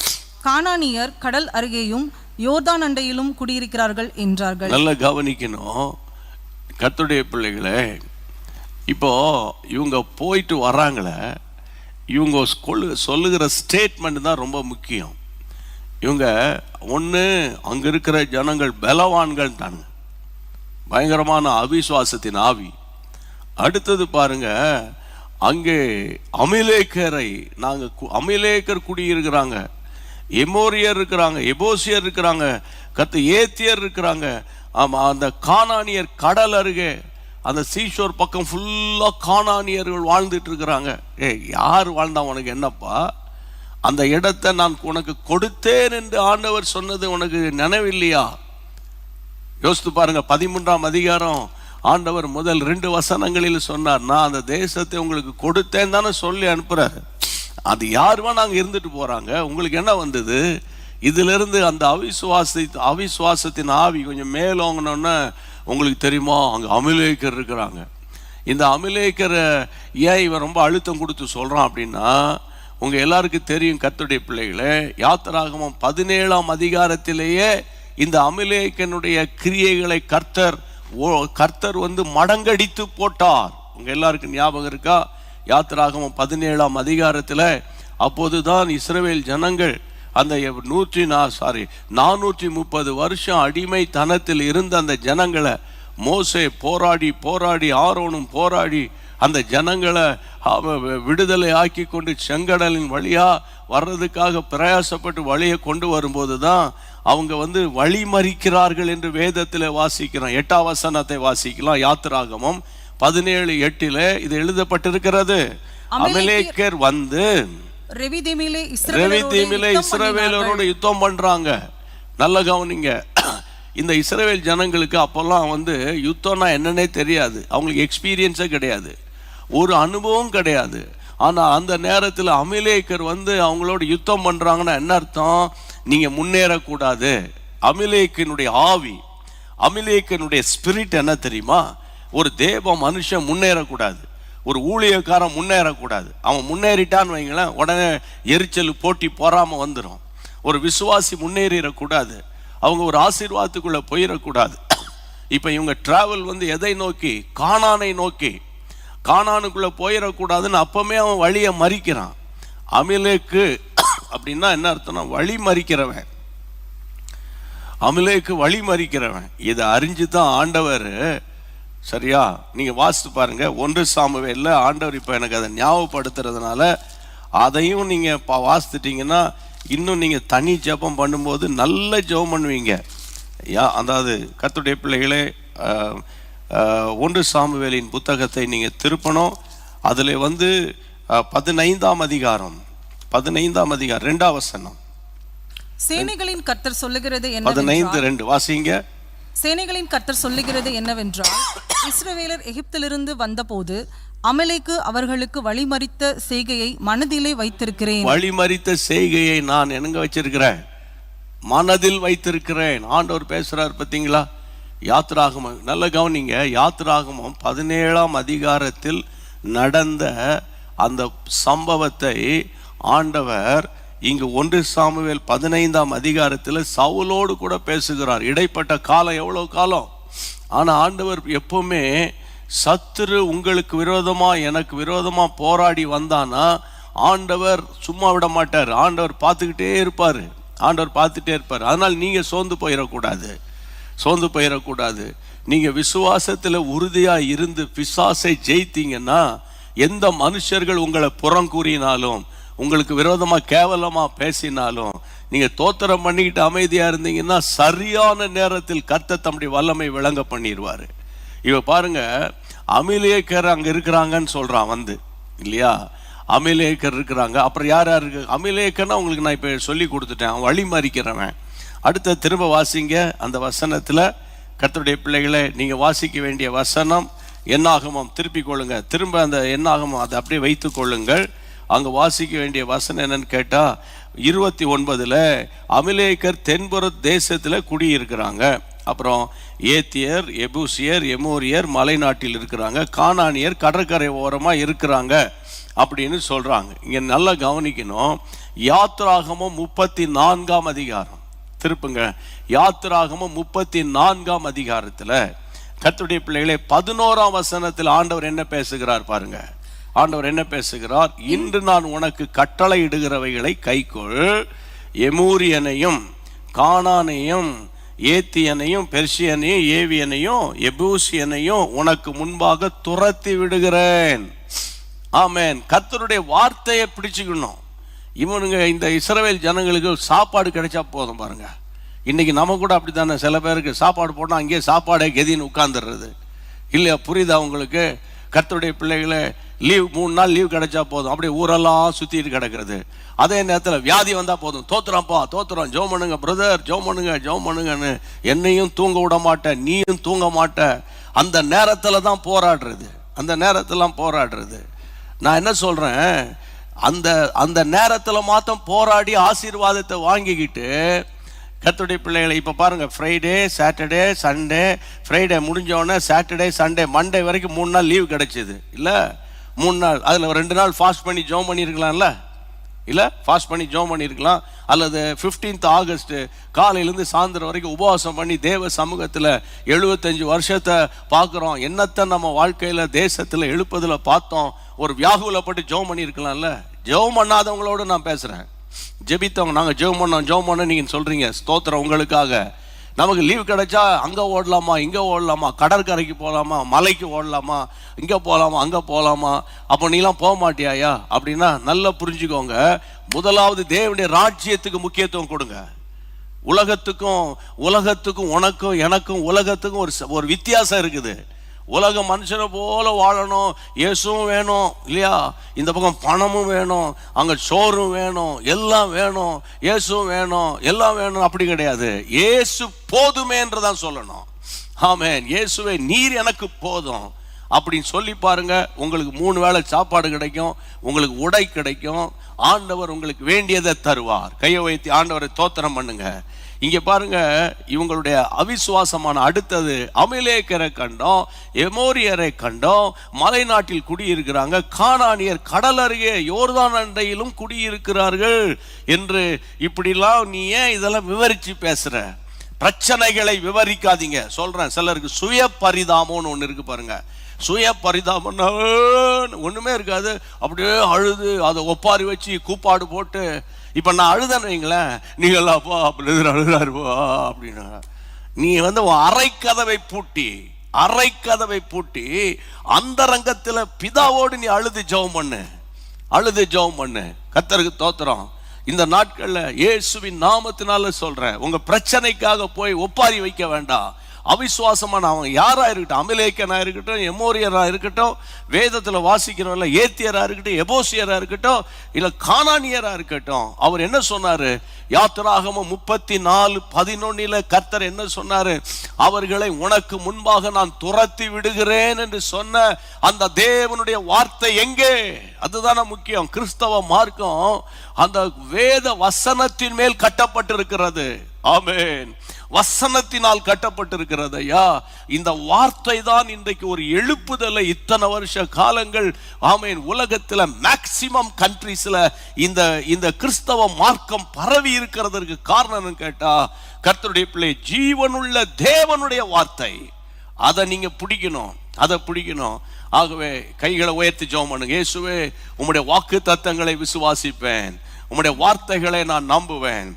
B: கானானியர் கடல் அருகேயும் யோர்தான் அண்டையிலும் குடியிருக்கிறார்கள் என்றார்கள்.
A: நல்லா கவனிக்கணும் கர்த்தருடைய பிள்ளைகளே. இப்போ இவங்க போயிட்டு வர்றாங்களே, இவங்க சொல்லுகிற ஸ்டேட்மெண்ட் தான் ரொம்ப முக்கியம். இவங்க ஒன்று, அங்கே இருக்கிற ஜனங்கள் பலவான்கள் தானுங்க, பயங்கரமான அவிசுவாசத்தின் ஆவி. அடுத்தது பாருங்க, அங்கே அமிலேக்கர் குடியிருக்கிறாங்க, எமோரியர் இருக்கிறாங்க, எபோசியர் இருக்கிறாங்க, ஏத்தியர் இருக்கிறாங்க. ஆமாம், அந்த கானானியர் கடல் அருகே அந்த சீஷோர் பக்கம் ஃபுல்லாக கானானியர்கள் வாழ்ந்துட்டு இருக்கிறாங்க. யார் வாழ்ந்தா உனக்கு என்னப்பா? அந்த இடத்தை நான் உனக்கு கொடுத்தேன் என்று ஆண்டவர் சொன்னது உனக்கு நினைவில்லையா? யோசித்து பாருங்க. 13ஆம் அதிகாரம் ஆண்டவர் முதல் 2 வசனங்களில் சொன்னார், நான் அந்த தேசத்தை உங்களுக்கு கொடுத்தேன் தானே சொல்லி அனுப்புறாரு. அது யாருமா நாங்கள் இருந்துட்டு போறாங்க, உங்களுக்கு என்ன வந்தது? இதிலிருந்து அந்த அவிசுவாசத்தின் ஆவி கொஞ்சம் மேலோங்கணும்னா உங்களுக்கு தெரியுமா, அங்கே அமிலேக்கர் இருக்கிறாங்க. இந்த அமிலேக்கரை ஏன் இவன் ரொம்ப அழுத்தம் கொடுத்து சொல்றான் அப்படின்னா, உங்க எல்லாருக்கும் தெரியும் கர்த்தருடைய பிள்ளைகளே, யாத்திராகமம் 17ஆம் அதிகாரத்திலேயே இந்த அமிலேக்கனுடைய கிரியைகளை கர்த்தர் வந்து மடங்கடித்து போட்டார். உங்க எல்லாருக்கும் ஞாபகம் இருக்கா? யாத்திராகமம் 17ஆம் அதிகாரத்தில் அப்போதுதான் இஸ்ரவேல் ஜனங்கள் அந்த 430 வருஷம் அடிமைத்தனத்தில் இருந்த அந்த ஜனங்களை மோசே போராடி ஆரோனும் போராடி அந்த ஜனங்களை விடுதலை ஆக்கி கொண்டு செங்கடலின் வழியா வர்றதுக்காக பிரயாசப்பட்டு வழியை கொண்டு வரும்போது தான் அவங்க வந்து வழி மறிக்கிறார்கள் என்று வேதத்தில் வாசிக்கிறோம். 8ஆம் வசனத்தை வாசிக்கலாம். யாத்திராகமம் 17:8 இது எழுதப்பட்டிருக்கிறது. அமலேக்கர் வந்து ரெவிதீமிலே இஸ்ரவேலரோடு யுத்தம் பண்றாங்க. நல்ல கவனிங்க, இந்த இஸ்ரவேல் ஜனங்களுக்கு அப்பெல்லாம் வந்து யுத்தம்னா என்னன்னே தெரியாது, அவங்களுக்கு எக்ஸ்பீரியன்ஸே கிடையாது, ஒரு அனுபவம் கிடையாது. ஆனால் அந்த நேரத்தில் அமிலேக்கர் வந்து அவங்களோட யுத்தம் பண்றாங்கன்னா என்ன அர்த்தம்? நீங்க முன்னேறக்கூடாது. அமிலேக்கனுடைய ஆவி, அமிலேக்கனுடைய ஸ்பிரிட் என்ன தெரியுமா? ஒரு தேவ மனுஷன் முன்னேறக்கூடாது, ஒரு ஊழியக்காரன் முன்னேறக்கூடாது. அவன் முன்னேறிட்டான்னு வைங்களேன், உடனே எரிச்சல் போட்டி பொறாம வந்துடும். ஒரு விசுவாசி முன்னேறிடக்கூடாது, அவங்க ஒரு ஆசீர்வாதத்துக்குள்ள போயிடக்கூடாது. இப்போ இவங்க டிராவல் வந்து எதை நோக்கி? கானானை நோக்கி. கானானுக்குள்ள போயிடக்கூடாதுன்னு அப்பமே அவன் வழியை மறிக்கிறான். அமிலேக்கு அப்படின்னா என்ன அர்த்தம்னா வழி மறிக்கிறவன், அமிலேக்கு வழி மறிக்கிறவன். இதை அறிஞ்சுதான் ஆண்டவர், சரியா நீங்க வாசித்து பாருங்க 1 சாமுவேல்ல ஆண்டவர் இப்போ எனக்கு அதை ஞாபகப்படுத்துறதுனால அதையும் நீங்க வாசித்துட்டீங்கன்னா இன்னும் நீங்க தனி ஜெபம் பண்ணும்போது நல்ல ஜெபம் பண்ணுவீங்க. அதாவது கர்த்தருடைய பிள்ளைகளே, 1 சாமுவேலின் புத்தகத்தை நீங்க திருப்பணும். அதுல வந்து 15ஆம் அதிகாரம் 2ஆம் வசனம்.
B: சேனைகளின் கர்த்தர் சொல்லுகிறது
A: 15:2 வாசிங்க.
B: சேனைகளின் கர்த்தர் சொல்லுகிறது என்னவென்றால், இஸ்ரவேலர் எகிப்திலிருந்து வந்தபோது அமலேக்கு அவர்களுக்கு வழிமறித்த செய்கையை மனதிலே வைத்திருக்கிறேன்.
A: வழிமறித்த செய்கையை நான் எங்க வச்சிருக்கிறேன்? மனதில் வைத்திருக்கிறேன். ஆண்டவர் பேசுறார் பார்த்தீங்களா? யாத்திராகமம் நல்ல கவனிங்க. யாத்திராகமம் 17ஆம் அதிகாரத்தில் நடந்த அந்த சம்பவத்தை ஆண்டவர் இங்கு 1 சாமுவேல் 15ஆம் அதிகாரத்தில் சவுலோடு கூட பேசுகிறார். இடைப்பட்ட காலம் எவ்வளவு காலம்? ஆனா ஆண்டவர் எப்பவுமே சத்துரு உங்களுக்கு விரோதமா எனக்கு விரோதமா போராடி வந்தானா ஆண்டவர் சும்மா விட மாட்டார். ஆண்டவர் பார்த்துக்கிட்டே இருப்பார். அதனால் நீங்க சோர்ந்து போயிடக்கூடாது. நீங்க விசுவாசத்துல உறுதியா இருந்து பிசாசை ஜெயித்தீங்கன்னா, எந்த மனுஷர்கள் உங்களை புறங்கூறினாலும் உங்களுக்கு விரோதமா கேவலமா பேசினாலும் நீங்க தோத்திரம் பண்ணிக்கிட்டு அமைதியா இருந்தீங்கன்னா சரியான நேரத்தில் கர்த்தர் தம்முடைய வல்லமை விளங்க பண்ணிடுவாரு. இவ பாருங்க, அமிலேக்கர் அங்க இருக்கிறாங்கன்னு சொல்றான் வந்து, இல்லையா? அமிலேக்கர் இருக்கிறாங்க. அப்புறம் யார் இருக்கு? அமிலேக்கர்னா உங்களுக்கு நான் இப்ப சொல்லி கொடுத்துட்டேன், அவன் வழி மறிக்கிறவன். அடுத்த திரும்ப வாசிங்க அந்த வசனத்துல. கர்த்தருடைய பிள்ளைகளை, நீங்க வாசிக்க வேண்டிய வசனம் என்னாகமம் திருப்பி கொள்ளுங்க. திரும்ப அந்த என்னாகமம் அதை அப்படியே வைத்துக் கொள்ளுங்கள். அங்க வாசிக்க வேண்டிய வசனம் என்னன்னு கேட்டா 29ல அமிலேக்கர் தென்புற தேசத்துல குடியிருக்கிறாங்க. அப்புறம் ஏத்தியர், எபூசியர், எமோரியர் மலை நாட்டில் இருக்கிறாங்க, கானானியர் கடற்கரை ஓரமா இருக்கிறாங்க அப்படின்னு சொல்றாங்க. இங்க நல்லா கவனிக்கணும். யாத்திராகமம் 34ஆம் அதிகாரம் திருப்புங்க. யாத்திராகமம் 34ஆம் அதிகாரத்துல கர்த்தருடைய பிள்ளைகளே 11ஆம் வசனத்தில் ஆண்டவர் என்ன பேசுகிறார் பாருங்க. ஆண்டவர் என்ன பேசுகிறார்? இன்று நான் உனக்கு கட்டளை இடுகிறவைகளை கைக்கொள், எமூரியனையும் கானானையும் ஏத்தியனையும் பெர்சியனையும் ஏவியனையும் எபூசியனையும் உனக்கு முன்பாக துரத்தி விடுகிறேன். ஆமென். கர்த்தருடைய வார்த்தையை பிடிச்சுக்கணும். இவனுங்க இந்த இஸ்ரவேல் ஜனங்களுக்கு சாப்பாடு கிடைச்சா போதும் பாருங்க. இன்னைக்கு நம்ம கூட அப்படித்தானே, சில பேருக்கு சாப்பாடு போட்டால் அங்கேயே சாப்பாடே கெதின்னு உட்கார்ந்துடுறது இல்லையா? புரியுதா உங்களுக்கு? கர்த்தருடைய பிள்ளைகளை லீவ் 3 நாள் லீவ் கிடைச்சா போதும், அப்படியே ஊரெல்லாம் சுற்றிட்டு கிடக்கிறது. அதே நேரத்தில் வியாதி வந்தால் போதும், தோத்துறோம்ப்பா தோத்துறோம், ஜோம் பண்ணுங்க பிரதர், ஜோம் பண்ணுங்கன்னு என்னையும் தூங்க விட மாட்டேன், நீயும் தூங்க மாட்ட. அந்த நேரத்தில் தான் போராடுறது. நான் என்ன சொல்கிறேன், அந்த நேரத்தில் மாத்திரம் போராடி ஆசீர்வாதத்தை வாங்கிக்கிட்டு கர்த்தருடைய பிள்ளைகளை இப்போ பாருங்க, ஃப்ரைடே சாட்டர்டே சண்டே, ஃப்ரைடே முடிஞ்சோடனே சாட்டர்டே சண்டே மண்டே வரைக்கும் 3 நாள் லீவ் கிடைச்சிது இல்லை? 3 நாள், அதில் 2 நாள் ஃபாஸ்ட் பண்ணி ஜோம் பண்ணியிருக்கலாம்ல? இல்லை ஃபாஸ்ட் பண்ணி ஜெபம் பண்ணியிருக்கலாம். அல்லது 15th ஆகஸ்ட் காலையிலேருந்து சாயந்தரம் வரைக்கும் உபவாசம் பண்ணி தேவ சமூகத்தில் 75 வருஷத்தை பார்க்குறோம். என்னத்தை நம்ம வாழ்க்கையில் தேசத்தில் எழுப்பதில் பார்த்தோம். ஒரு வியாகுலப்பட்டு ஜெபம் பண்ணியிருக்கலாம்ல. ஜெபம் பண்ணாதவங்களோடு நான் பேசுகிறேன். ஜெபித்தவங்க நாங்கள் ஜெபம் பண்ணோம் நீங்கள் சொல்கிறீங்க, ஸ்தோத்திரம் உங்களுக்காக. நமக்கு லீவ் கிடைச்சா அங்கே ஓடலாமா, இங்கே ஓடலாமா, கடற்கரைக்கு போகலாமா, மலைக்கு ஓடலாமா, இங்கே போகலாமா, அங்கே போகலாமா, அப்போ நீலாம் போக மாட்டியாயா அப்படின்னா நல்லா புரிஞ்சுக்கோங்க. முதலாவது தேவனுடைய ராஜ்யத்துக்கு முக்கியத்துவம் கொடுங்க. உலகத்துக்கும் உனக்கும் எனக்கும் உலகத்துக்கும் ஒரு வித்தியாசம் இருக்குது. உலக மனுஷனை போல வாழணும், இயேசுவும் வேணும் இல்லையா, இந்த பக்கம் பணமும் வேணும், அங்கே சோறும் வேணும், எல்லாம் வேணும், இயேசுவும் வேணும், எல்லாம் வேணும். அப்படி கிடையாது. இயேசு போதுமே என்றுதான் சொல்லணும். ஆமென். இயேசுவே நீர் எனக்கு போதும் அப்படின்னு சொல்லி பாருங்க. உங்களுக்கு 3 வேளை சாப்பாடு கிடைக்கும், உங்களுக்கு உடை கிடைக்கும், ஆண்டவர் உங்களுக்கு வேண்டியதை தருவார். கையை வைத்து ஆண்டவரை தோத்திரம் பண்ணுங்க. இங்க பாருங்க, இவங்களுடைய அவிசுவாசமான அடுத்தது அமிலேக்கரை கண்டோம், எமோரியரை கண்டோம், மலை நாட்டில் குடியிருக்கிறாங்க, கானானியர் கடல் அருகே யோர்தான் அண்டையிலும் குடியிருக்கிறார்கள் என்று இப்படிலாம் நீ ஏன் இதெல்லாம் விவரிச்சு பேசுற? பிரச்சனைகளை விவரிக்காதீங்க. சொல்றேன், சிலருக்கு சுய பரிதாபம்னு ஒன்று இருக்கு பாருங்க. சுய பரிதாபம் ஒண்ணுமே இருக்காது, அப்படியே அழுது அதை ஒப்பாரி வச்சு கூப்பாடு போட்டு. இப்ப நான் அழுதேன்னு வைங்களேன், நீங்களா அப்பா அப்படி அழுதாருப்பா அப்படின்னு நீ அரைக்கதவை பூட்டி அந்த ரங்கத்துல பிதாவோடு நீ அழுது ஜெபம் பண்ணு. கர்த்தருக்கு தோத்திரம். இந்த நாட்கள்ல இயேசுவின் நாமத்தினால சொல்றேன், உங்க பிரச்சனைக்காக போய் ஒப்பாரி வைக்க வேண்டாம். அவிசுவாசமான அவங்க யாரா இருக்கட்டும், அமிலேக்கனா இருக்கட்டும், எமோரியரா இருக்கட்டும், வேதத்துல வாசிக்கிறவங்கள ஏத்தியரா இருக்கட்டும், எபோசியரா இருக்கட்டும், இல்ல கானானியரா இருக்கட்டும், அவர் என்ன சொன்னாரு? யாத்திராகமம் 34:11 கர்த்தர் என்ன சொன்னாரு? அவர்களை உனக்கு முன்பாக நான் துரத்தி விடுகிறேன் என்று சொன்ன அந்த தேவனுடைய வார்த்தை எங்கே? அதுதான முக்கியம். கிறிஸ்தவ மார்க்கம் அந்த வேத வசனத்தின் மேல் கட்டப்பட்டிருக்கிறது. ஆமென். வசனத்தினால் கட்டப்பட்டிருக்கிறது. ஐயா, இந்த வார்த்தை தான் இன்றைக்கு ஒரு எழுப்புதலை இத்தனை வருஷ காலங்கள் ஆமென் உலகத்துல மேக்சிமம் கண்ட்ரீஸ்ல இந்த கிறிஸ்தவ மார்க்கம் பரவி இருக்கிறதற்கு காரணம் கேட்டா, கர்த்தருடைய பிள்ளை ஜீவனுள்ள தேவனுடைய வார்த்தை. அதை நீங்க பிடிக்கணும். ஆகவே கைகளை உயர்த்தி ஜெபம் பண்ணுங்க. இயேசுவே, உம்முடைய வாக்கு தத்தங்களை விசுவாசிப்பேன், உம்முடைய வார்த்தைகளை நான் நம்புவேன்.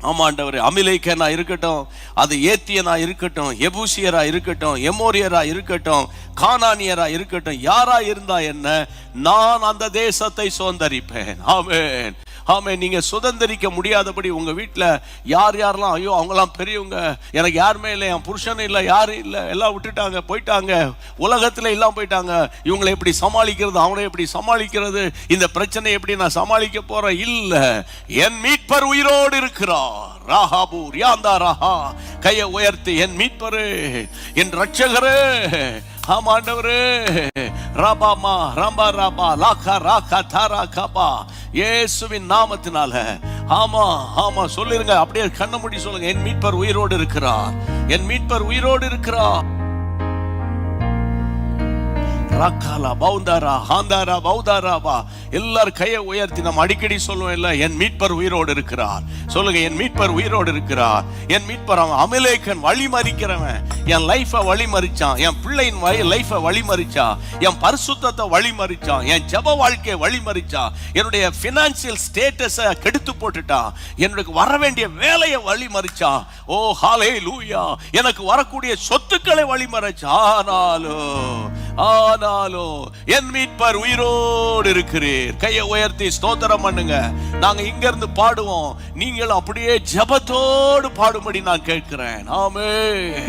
A: ஆமாண்டவரே, அமிலேக்கனா இருக்கட்டும், அது ஏத்தியனா இருக்கட்டும், எபூசியரா இருக்கட்டும், எமோரியரா இருக்கட்டும், கானானியரா இருக்கட்டும், யாரா இருந்தா என்ன, நான் அந்த தேசத்தை சுதந்தரிப்பேன். ஆமென். ஆமென். நீங்க சுதந்தரிக்க முடியாதபடி உங்க வீட்டுல யாரெல்லாம் ஐயோ அவங்கெல்லாம் பெரியவங்க, எனக்கு யாருமே இல்லை, என் புருஷன் இல்லை, யாரும் இல்லை, எல்லாம் விட்டுட்டாங்க, போயிட்டாங்க, உலகத்துல எல்லாம் போயிட்டாங்க, இவங்களை எப்படி சமாளிக்கிறது, அவனை எப்படி சமாளிக்கிறது, இந்த பிரச்சனை எப்படி நான் சமாளிக்க போறேன்? இல்ல, என் மீட்பர் உயிரோடு இருக்கிறார். ராஹாபு ரியாந்தா ராஹா, கையை உயர்த்தி, என் மீட்பரே, என் ரட்சகரே, ஆமாண்டவரே, ராபாமா ராம்பா ராபா லாகா ராகா தாரா காபா, இயேசுவின் நாமத்தினால. ஆமா சொல்லிருங்க, அப்படியே கண்ண மூடி சொல்லுங்க, என் மீட்பர் உயிரோடு இருக்கிறார், என் மீட்பர் உயிரோடு இருக்கிறார். ராக்காலா பௌந்தாரா ஹாந்தாரா பௌதாராபா. எல்லாரும் கையை உயர்த்தி நம்ம அடிக்கடி சொல்லுவோம் இல்ல, என் மீட்பர் உயிரோடு இருக்கிறார். சொல்லுங்க, என் மீட்பர் உயிரோடு இருக்கிறார். என் மீட்பர் அவன் அமிலேக்கன் வழி மறிக்கிறவன், என் லைஃபை வழி மறிச்சான், என் பிள்ளையின் லைஃபை வழி மறிச்சான், என் பரிசுத்தத்தை வழி மறிச்சான், என் ஜெப வாழ்க்கையை வழி மறிச்சான், என்னுடைய பினான்சியல் ஸ்டேட்டஸை கெடுத்து போட்டுட்டான், என்னுடைய வர வேண்டிய வேலையை வழி மறிச்சான். ஓ ஹல்லேலூயா. எனக்கு வரக்கூடிய சொத்துக்களை வழி மறிச்சான். ஆனாலும் என் மீட்பர் உயிரோடு இருக்கிறீர். கையை உயர்த்தி ஸ்தோத்திரம் பண்ணுங்க. நாங்க இங்க இருந்து பாடுவோம், நீங்கள் அப்படியே ஜெபத்தோடு பாடும்படி நான் கேட்கிறேன். ஆமென்.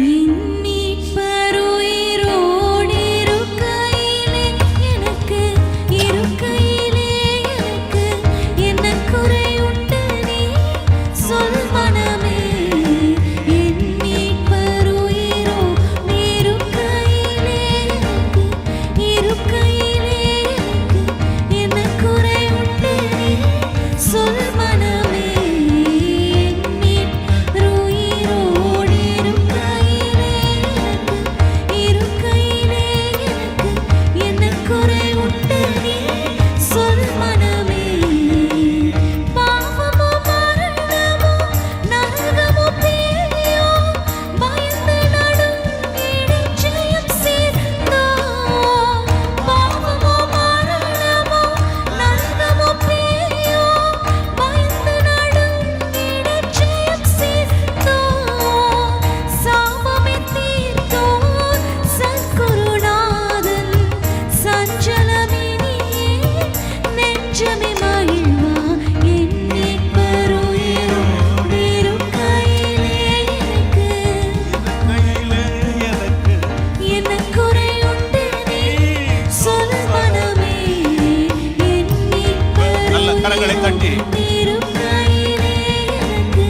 C: இருக்கையிலே எனக்கு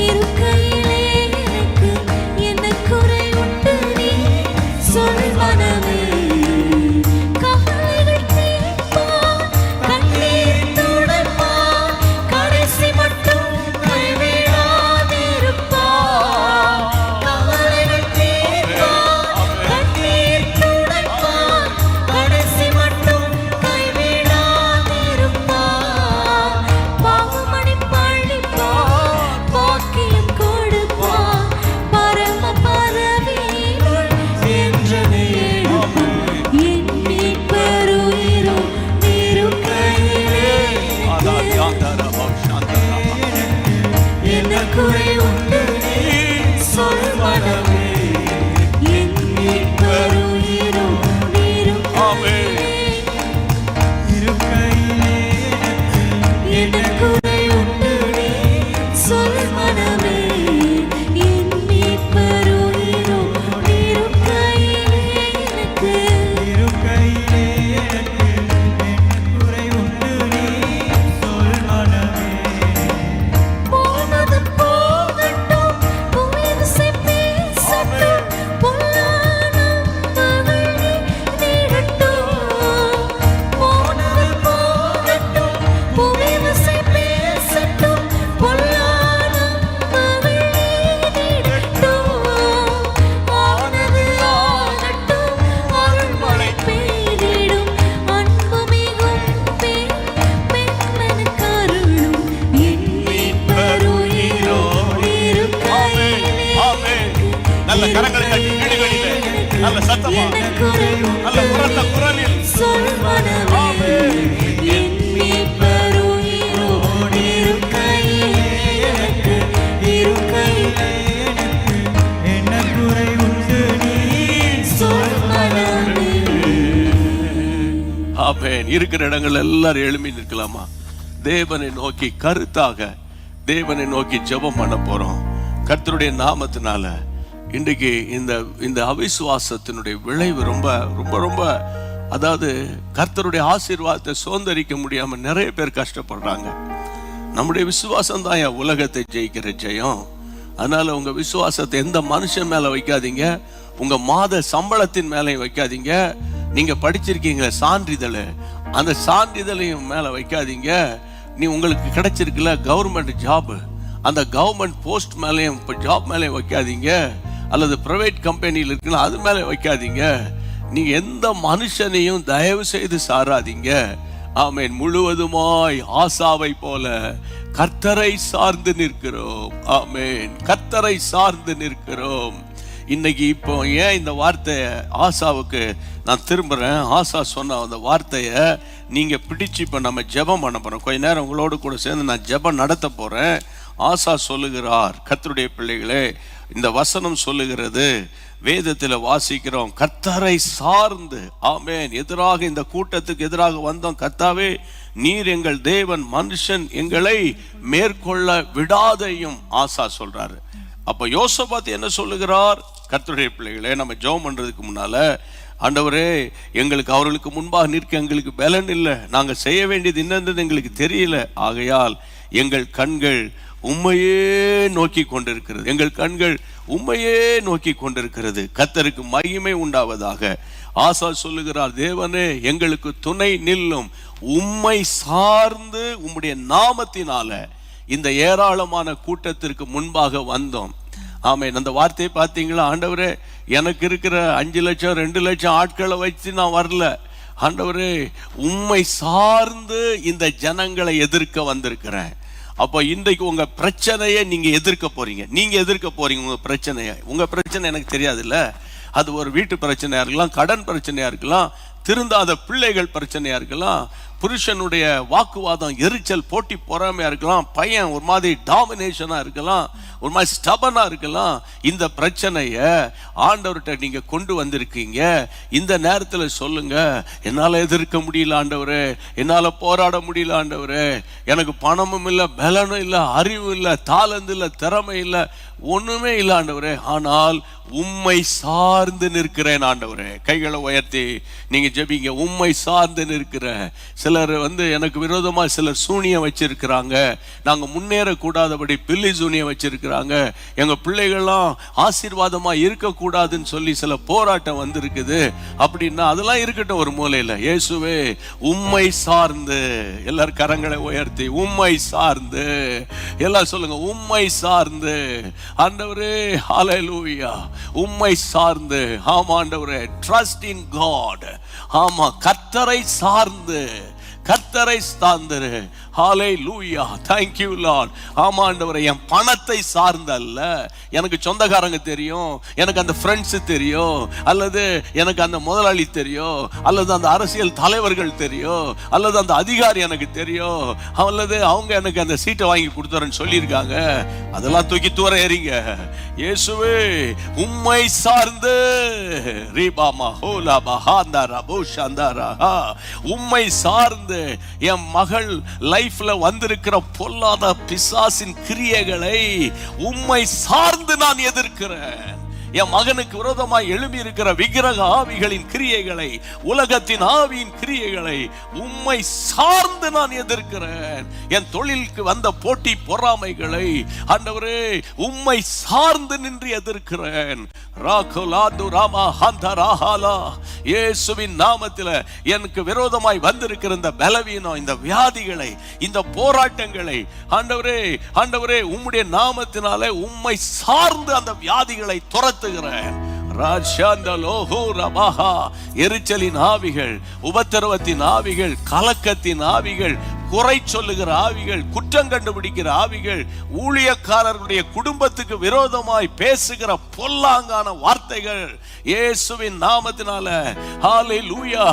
C: இருக்கையிலே எனக்கு என்ன குறை உண்டு நீ சொல் மனமே. கவலைகள் தீர்ப்பார், கண்ணீர் துடைப்பார், கடைசி மட்டும் கைவிடாதிருப்பார். கவலைகள் தீர்ப்பார், கண்ணீர் துடைப்பார், கடைசி மட்டும் கைவிடாதிருப்பார். பாவமணி பழிப்பார், பாக்கியம் கொடுப்பார், பரம பதவியினுள் என்றனை எடுப்பார். என் மீட்பருயிரும் இருக்கையிலே என்ன குறை உண்டு நீ சொல் மனமே. என் மீட்பருயிரும் இருக்கையிலே என்ன குறை உண்டு நீ சொல் மனமே. என் மீட்பருயிரும் இருக்கையிலே எனக்கு போனது போகட்டும், புவிதிசை பேசட்டும், பொல்லாதவர்கள் நீடட்டும். போனது போகட்டும், புவிதிசை பேசட்டும், பொல்லாதவர்கள் நீடட்டும். ஆனது ஆகட்டும், அருள்மழை பெய்திடும், அன்பு மிகும் பெண்மனு கருளும். என் மீட்பருயிரோடு இருக்கையிலே
A: நல்ல கரங்களை தட்டி வீடுகளிலே நல்ல சத்தமா நல்ல உரத்த குரலில்
C: சொல் மனமே. என் மீட்பருயிரோடு இருக்கையிலே எனக்கு இருக்கையிலே சொல் மனமே.
A: ஆமென். இருக்கிற இடங்கள் எல்லாரும் எழும்பி நிற்கலாமா? தேவனை நோக்கி கருத்தாக தேவனை நோக்கி ஜெபம் பண்ண போறோம். கர்த்தருடைய நாமத்தினால இன்றைக்கு இந்த அவிசுவாசத்தினுடைய விளைவு ரொம்ப ரொம்ப ரொம்ப, அதாவது கர்த்தருடைய ஆசீர்வாதத்தை சுதந்தரிக்க முடியாம நிறைய பேர் கஷ்டப்படுறாங்க. நம்முடைய விசுவாசம் தான் என் உலகத்தை ஜெயிக்கிற ஜெயம். அதனால உங்க விசுவாசத்தை எந்த மனுஷன் மேல வைக்காதீங்க, உங்க மாத சம்பளத்தின் மேலே வைக்காதீங்க. நீங்க படிச்சிருக்கீங்க சான்றிதழ், அந்த சான்றிதழையும் மேல வைக்காதீங்க. நீ உங்களுக்கு கிடைச்சிருக்குல்ல கவர்மெண்ட் ஜாப், அந்த கவர்மெண்ட் போஸ்ட் மேலேயும் ஜாப் மேலே வைக்காதீங்க. அல்லது பிரைவேட் கம்பெனியில் இருக்குல்ல அது மேலே வைக்காதீங்க. நீங்க எந்த மனுஷனையும் தயவு செய்து சாராதீங்க. ஆமென். முழுவதுமாய் ஆசாவை போல கர்த்தரை சார்ந்து நிற்கிறோம். ஆமென். கர்த்தரை சார்ந்து நிற்கிறோம். இன்னைக்கு இப்போ ஏன் இந்த வார்த்தையை ஆசாவுக்கு நான் திரும்புறேன், ஆசா சொன்ன அந்த வார்த்தையை நீங்க பிடிச்சு இப்ப நம்ம ஜெபம் பண்ண போறோம். கொஞ்ச நேரம் உங்களோடு கூட சேர்ந்து நான் ஜெபம் நடத்த போறேன். ஆசா சொல்லுகிறார், கர்த்தருடைய பிள்ளைகளே, இந்த வசனம் சொல்லுகிறது, வேதத்தில் வாசிக்கிறோம், கர்த்தரை சார்ந்து. ஆமென். எதிராக இந்த கூட்டத்துக்கு எதிராக வந்தோம், கர்த்தாவே நீர் எங்கள் தேவன், மனுஷன் எங்களை மேற்கொள்ள விடாதையும் ஆசா சொல்றாரு. அப்ப யோசபாத் என்ன சொல்லுகிறார்? கர்த்தருடைய பிள்ளைகளே, நம்ம ஜெபம் பண்றதுக்கு முன்னால, ஆண்டவரே எங்களுக்கு அவர்களுக்கு முன்பாக நிற்க எங்களுக்கு பலன் இல்லை, நாங்கள் செய்ய வேண்டியது என்னன்றது எங்களுக்கு தெரியல, ஆகையால் எங்கள் கண்கள் உம்மையே நோக்கி கொண்டிருக்கிறது, எங்கள் கண்கள் உம்மையே நோக்கி கொண்டிருக்கிறது. கர்த்தருக்கு மகிமை உண்டாவதாக. ஆசா சொல்லுகிறார், தேவனே எங்களுக்கு துணை நில்லும், உம்மை சார்ந்து உம்முடைய நாமத்தினால இந்த ஏராளமான கூட்டத்திற்கு முன்பாக வந்தோம். ஆமென். அந்த வார்த்தையை பார்த்தீங்களா? ஆண்டவரே எனக்கு இருக்கிற 5 லட்சம் 2 லட்சம் ஆட்களை வச்சு நான் வரல, ஆண்டவரே உம்மை சார்ந்து இந்த ஜனங்களை எதிர்க்க வந்திருக்கிறேன். அப்போ இன்றைக்கு உங்க பிரச்சனையை நீங்க எதிர்க்க போறீங்க. நீங்க எதிர்க்க போறீங்க உங்க பிரச்சனையை. உங்க பிரச்சனை எனக்கு தெரியாதுல்ல, அது ஒரு வீட்டு பிரச்சனையா இருக்கலாம், கடன் பிரச்சனையா இருக்கலாம், திருந்தாத பிள்ளைகள் பிரச்சனையா இருக்கலாம், புருஷனுடைய வாக்குவாதம், எரிச்சல், போட்டி பொறாமையா இருக்கலாம், பையன் ஒரு மாதிரி டாமினேஷனா இருக்கலாம், ஒரு மாதிரி ஸ்டபனா இருக்கலாம். இந்த பிரச்சனைய ஆண்டவர்கிட்ட நீங்க கொண்டு வந்திருக்கீங்க. இந்த நேரத்தில் சொல்லுங்க, என்னால எதிர்க்க முடியல ஆண்டவரே, என்னால போராட முடியல ஆண்டவரே, எனக்கு பணமும் இல்லை, பலனும் இல்லை, அறிவு இல்லை, தாளந்து இல்லை, திறமை இல்லை, ஒண்ணுமே இல்லை ஆண்டவரே, ஆனால் உம்மை சார்ந்து நிற்கிறேன் ஆண்டவரே. கைகளை உயர்த்தி நீங்க ஜெபிங்க. உம்மை சார்ந்து நிற்கிற சிலர் எனக்கு விரோதமா சிலர் சூனியம் வச்சிருக்கிறாங்க, நாங்க முன்னேறக்கூடாதபடி பில்லி சூனியம் வச்சிருக்கிறாங்க, எங்க பிள்ளைகள்லாம் ஆசீர்வாதமா இருக்கக்கூடாதுன்னு சொல்லி சில போராட்டம் வந்திருக்குது அப்படின்னா அதெல்லாம் இருக்கட்டும் ஒரு மூலையில. இயேசுவே உம்மை சார்ந்து, எல்லாரும் கரங்களை உயர்த்தி உம்மை சார்ந்து எல்லாம் சொல்லுங்க, உம்மை சார்ந்து ஆண்டவரே. ஹல்லேலூயா. உம்மை சார்ந்து. ஆமா ஆண்டவரே, ட்ரஸ்ட் இன் காட். ஆமா, கர்த்தரை சார்ந்து, கர்த்தரை சார்ந்து. ஹல்லேலூயா. thank you lord. ஆமா ஆண்டவரே, என் பணத்தை சார்ந்து அல்ல, எனக்கு சொந்தக்காரங்க தெரியும், எனக்கு அந்த ஃப்ரெண்ட்ஸ் தெரியும், அல்லது எனக்கு அந்த முதலாளி தெரியும், அல்லது அந்த அரசியல் தலைவர்கள் தெரியும், அல்லது அந்த அதிகாரி எனக்கு தெரியும், அல்லது அவங்க எனக்கு அந்த சீட்டை வாங்கி கொடுத்தாருன்னு சொல்லியிருக்காங்க, அதெல்லாம் தூக்கி தூர ஏறிங்க. இயேசுவே உம்மை சார்ந்து. ரீபாமா ஹோலா பஹாந்தாரா போஷாந்தாரா. உம்மை சார்ந்து என் மகள் லைஃப்ல வந்திருக்கிற பொல்லாத பிசாசின் கிரியைகளை உம்மை சார்ந்து நான் எதிர்க்கிறேன். என் மகனுக்கு விரோதமாய் எழும்பி இருக்கிற விக்கிரக ஆவிகளின் கிரியைகளை, உலகத்தின் ஆவியின் கிரியைகளை உம்மை சார்ந்து நான் எதிர்க்கிறேன். என் தொழிலுக்கு வந்த போட்டி பொறாமைகளை ஆண்டவரே உம்மை சார்ந்து நின்று எதிர்க்கிறேன். இயேசுவின் நாமத்தில் எனக்கு விரோதமாய் வந்திருக்கிற இந்த பலவீனம், இந்த வியாதிகளை, இந்த போராட்டங்களை ஆண்டவரே, ஆண்டவரே உம்முடைய நாமத்தினாலே உம்மை சார்ந்து அந்த வியாதிகளை துரத்துகிறேன். எரிச்சலின் ஆவிகள், உபத்திரவத்தின் ஆவிகள், கலக்கத்தின் ஆவிகள், குறை சொல்லுகிற ஆவிகள், குற்றம் கண்டுபிடிக்கிற ஆவிகள், ஊழியக்காரர்களுடைய குடும்பத்துக்கு விரோதமாய் பேசுகிற பொல்லாங்கான வார்த்தைகள் இயேசுவின் நாமத்தினால ஹல்லேலூயா,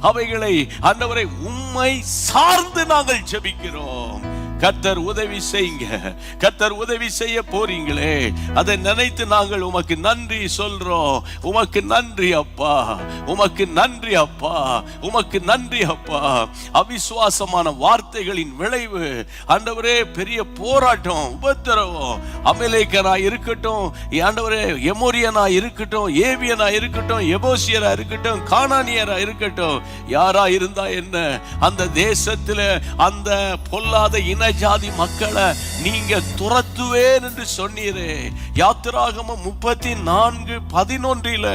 A: அவைகளை ஆண்டவரே உம்மை சார்ந்து நாங்கள் ஜெபிக்கிறோம். கர்த்தர் உதவி செய்யுங்க. கர்த்தர் உதவி செய்ய போறீங்களே, அதை நினைத்து நாங்கள் உமக்கு நன்றி சொல்றோம். உமக்கு நன்றி அப்பா, உமக்கு நன்றி அப்பா, உமக்கு நன்றி அப்பா. அவிசுவாசமான வார்த்தைகளின் விளைவு ஆண்டவரே பெரிய போராட்டம், உபத்திரவம், அமலேக்கனா இருக்கட்டும், ஆண்டவரே எமோரியனா இருக்கட்டும், ஏவியனா இருக்கட்டும், எபோசியரா இருக்கட்டும், கானானியரா இருக்கட்டும், யாரா இருந்தா என்ன, அந்த தேசத்துல அந்த பொல்லாத இன ஜாதி மக்களை நீங்க துரத்துவேன் என்று சொன்னீரே. யாத்திராகமம் 34:11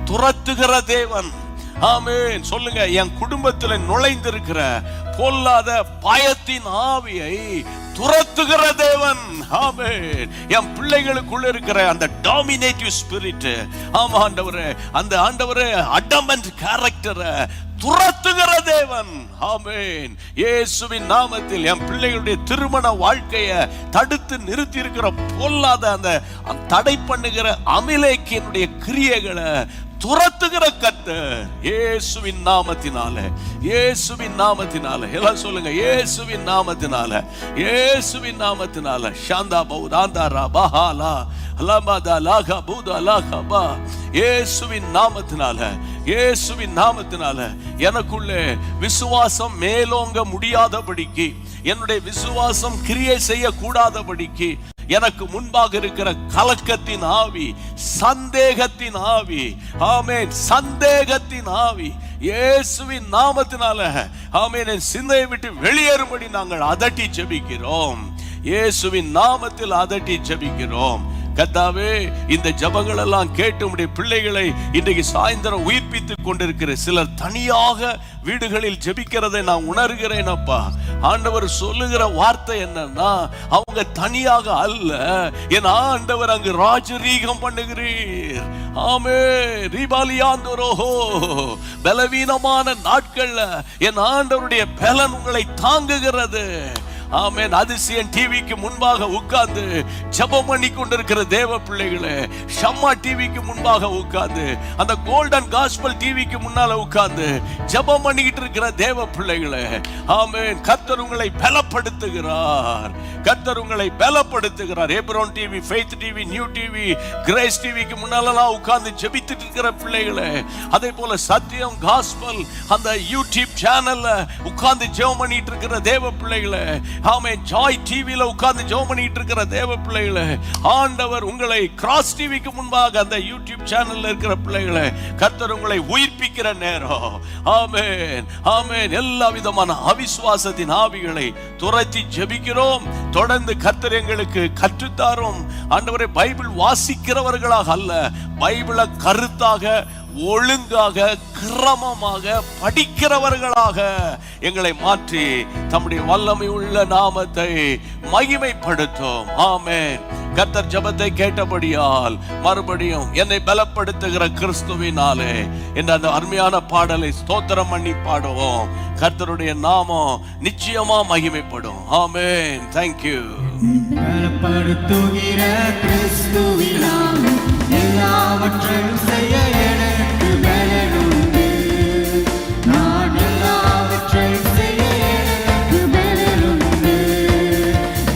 A: துரத்துகிற தேவன். ஆமென். சொல்லுங்க, என் குடும்பத்தில் நுழைந்திருக்கிற பொல்லாத பயத்தின் ஆவியை துரத்துகிற தேவன். ஆமென். என் பிள்ளைகளுக்குள்ள இருக்கிற அந்த டாமினேட்டிவ் ஸ்பிரிட், ஆமா ஆண்டவரே, அந்த ஆண்டவரே அடமெண்ட் கேரக்டரை துரத்துகிற தேவன். ஆமென். இயேசுவின் நாமத்தில் என் பிள்ளைகளுடைய திருமண வாழ்க்கையை தடுத்து நிறுத்தி இருக்கிற பொல்லாத அந்த தடை பண்ணுகிற அமலேக்கியனுடைய கிரியைகளை துரத்துகிற கர்த்தர் இயேசுவின் நாமத்தினால, இயேசுவின் நாமத்தினால எல்லாம் சொல்லுங்க, இயேசுவின் நாமத்தினால, இயேசுவின் நாமத்தினால. ஷாந்தா பௌதாந்தா பஹாலா அலமாதா லாகா பூதா லாகா. இயேசுவின் நாமத்தினால, இயேசுவின் நாமத்தினால எனக்குள்ளே விசுவாசம் மேலோங்க முடியாதபடிக்கு, என்னுடைய விசுவாசம் கிரியை செய்ய கூடாதபடிக்கு, எனக்கு முன்பாக இருக்கிற கலக்கத்தின் ஆவி, சந்தேகத்தின் ஆவி, ஆமென், சந்தேகத்தின் ஆவி இயேசுவின் நாமத்தினால ஆமென் என் சிந்தையை விட்டு வெளியேறும்படி நாங்கள் அதட்டி ஜெபிக்கிறோம். இயேசுவின் நாமத்தில் அதட்டி ஜெபிக்கிறோம். கர்த்தாவே, இந்த ஜெபங்கள் எல்லாம் கேட்டு உம்முடைய பிள்ளைகளை இன்றைக்கு சாயந்தரம் உயிர்ப்பித்துக் கொண்டிருக்கிற சிலர் தனியாக வீடுகளில் ஜெபிக்கிறதை நான் உணர்கிறேன் அப்பா. ஆண்டவர் சொல்லுகிற வார்த்தை என்னன்னா, அவங்க தனியாக அல்ல, என் ஆண்டவர் அங்கு ராஜரீகம் பண்ணுகிறீர். ஆமே ரிபாலியாந்தோரோஹோ. பலவீனமான நாட்கள்ல என் ஆண்டவருடைய பலன் உங்களை தாங்குகிறது. ஆமென். அதிசயம் டிவிக்கு முன்பாக உட்கார்ந்து ஜெபம் பண்ணி கொண்டிருக்கிற தேவ பிள்ளைகளே, ஷம்மா டிவிக்கு முன்பாக உட்கார்ந்து, அந்த கோல்டன் காஸ்பல் டிவிக்கு முன்னால உட்கார்ந்து ஜெபம் பண்ணிக்கிட்டு இருக்கிற தேவ பிள்ளைகளே, ஆமென். கர்த்தர் உங்களை பலப்படுத்துகிறார். கர்த்தர் உங்களை பலப்படுத்துகிறார். Hebron TV, faith TV, new TV, grace டிவிக்கு முன்னாலலாம் உட்கார்ந்து ஜெபித்துட்டு இருக்கிற பிள்ளைகளே, அதே போல சத்தியம் காஸ்பல் அந்த யூடியூப் சேனல்ல உட்கார்ந்து ஜெபம் பண்ணிட்டு இருக்கிற தேவ பிள்ளைகளே, ஆமென். ஜாய் டிவில உட்கார்ந்து ஜெபம் பண்ணிட்டு இருக்கிற தேவ பிள்ளைகளே, ஆண்டவர் உங்களை கிராஸ் டிவிக்கு முன்பாக அந்த யூடியூப் சேனல்ல இருக்கிற பிள்ளைகளே, கர்த்தர் உங்களை உயிர்ப்பிக்கிற நேரம். ஆமென், ஆமென். எல்லா விதமான அவிசுவாசத்தின் ஆவிகளை துரத்தி ஜெபிக்கிறோம். தொடர்ந்து கர்த்தர் எங்களுக்கு கற்றுத்தாரும். ஆண்டவரே, பைபிள் வாசிக்கிறவர்களாக அல்ல, பைபிளை கருத்தாக, ஒழுங்காக, கிரமமாக படிக்கிறவர்களாக எங்களை மாற்றி தம்முடைய வல்லமை உள்ள நாமத்தை மகிமைப்படுத்தும். ஆமென். கர்த்தர் ஜெபத்தை கேட்டபடியால் மறுபடியும் என்னை பலப்படுத்துகிற கிறிஸ்துவினாலே என்ற அந்த அருமையான பாடலை ஸ்தோத்திரம் பண்ணி பாடுவோம். கர்த்தருடைய நாமம் நிச்சயமா மகிமைப்படும். ஆமென். Thank you.
C: பலப்படுத்துகிற கிறிஸ்துவினால் எல்லாவற்றையும் செய்ய எனக்கு பலனுண்டு. நான் எல்லாவற்றையும் செய்ய எனக்கு பலனுண்டு.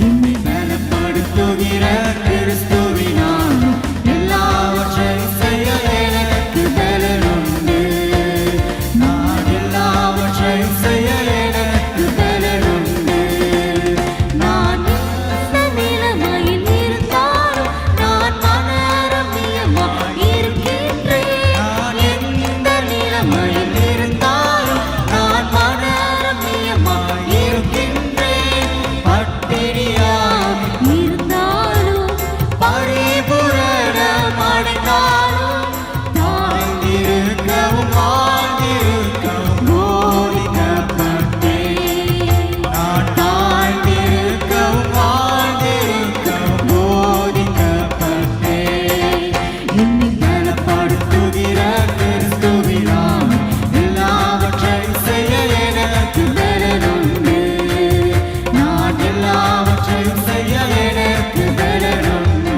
C: என்னை பலப்படுத்துகிற கிறிஸ்துவினால் எல்லாவற்றையும் செய்ய எனக்கு பலனுண்டு. நான் எல்லாவற்றையும் செய்ய எனக்கு பலனுண்டு. நான் எந்த நிலைமையில் இருந்தாலும் நான் மனரம்யமாய் இருக்கின்றேன். நான் எந்த நிலைமையில் இருந்தாலும் நான் மனரம்யமாய் இருக்கின்றேன். பட்டினியாய் இருந்தாலும் பரிபூரணம் அடைந்தாலும் தாழ்ந்திருக்கவும் வாழ்ந்திருக்கவும் போதிக்கப்பட்டேன். நான் தாழ்ந்திருக்கவும் வாழ்ந்திருக்கவும் போதிக்கப்பட்டேன். என்னை பலப்படுத்துகிற கிறிஸ்துவினால் எல்லாவற்றையும் செய்ய எனக்கு பலனுண்டு. நான் எல்லாவற்றையும் செய்ய எனக்கு பலனுண்டு.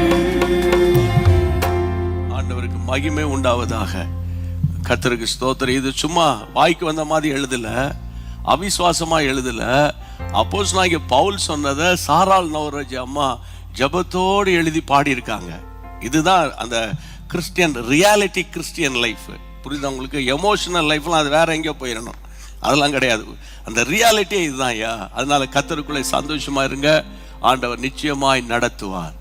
A: ஆண்டவருக்கு மகிமை உண்டாவதாக. கர்த்தருக்கு ஸ்தோத்திரம். இது சும்மா வாய்க்கு வந்த மாதிரி எழுதல, அவிசுவாசமா எழுதல. அப்போஸ்தலனாகிய பவுல் சொன்னதை சாராள் நவரோஜி அம்மா ஜெபத்தோடு எழுதி பாடியிருக்காங்க. இதுதான் அந்த கிறிஸ்டியன் ரியாலிட்டி, கிறிஸ்டியன் லைஃப். புரியுதா உங்களுக்கு? எமோஷனல் லைஃப்லாம் அது வேற எங்கேயோ போயிடணும், அதெல்லாம் கிடையாது. அந்த ரியாலிட்டியே இதுதான் ஐயா. அதனால கர்த்தருக்குள்ளே சந்தோஷமா இருங்க. ஆண்டவர் நிச்சயமாய் நடத்துவார்.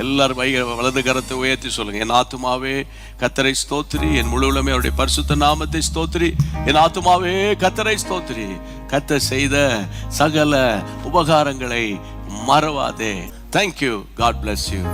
A: எல்லாரும் வலது கரத்தை உயர்த்தி சொல்லுங்க. என் ஆத்துமாவே கர்த்தரை ஸ்தோத்திரி, என் முழு உள்ளமே அவருடைய பரிசுத்த நாமத்தை ஸ்தோத்திரி. என் ஆத்துமாவே கர்த்தரை ஸ்தோத்திரி, கர்த்தர் செய்த சகல உபகாரங்களை மறவாதே. Thank you. God bless you.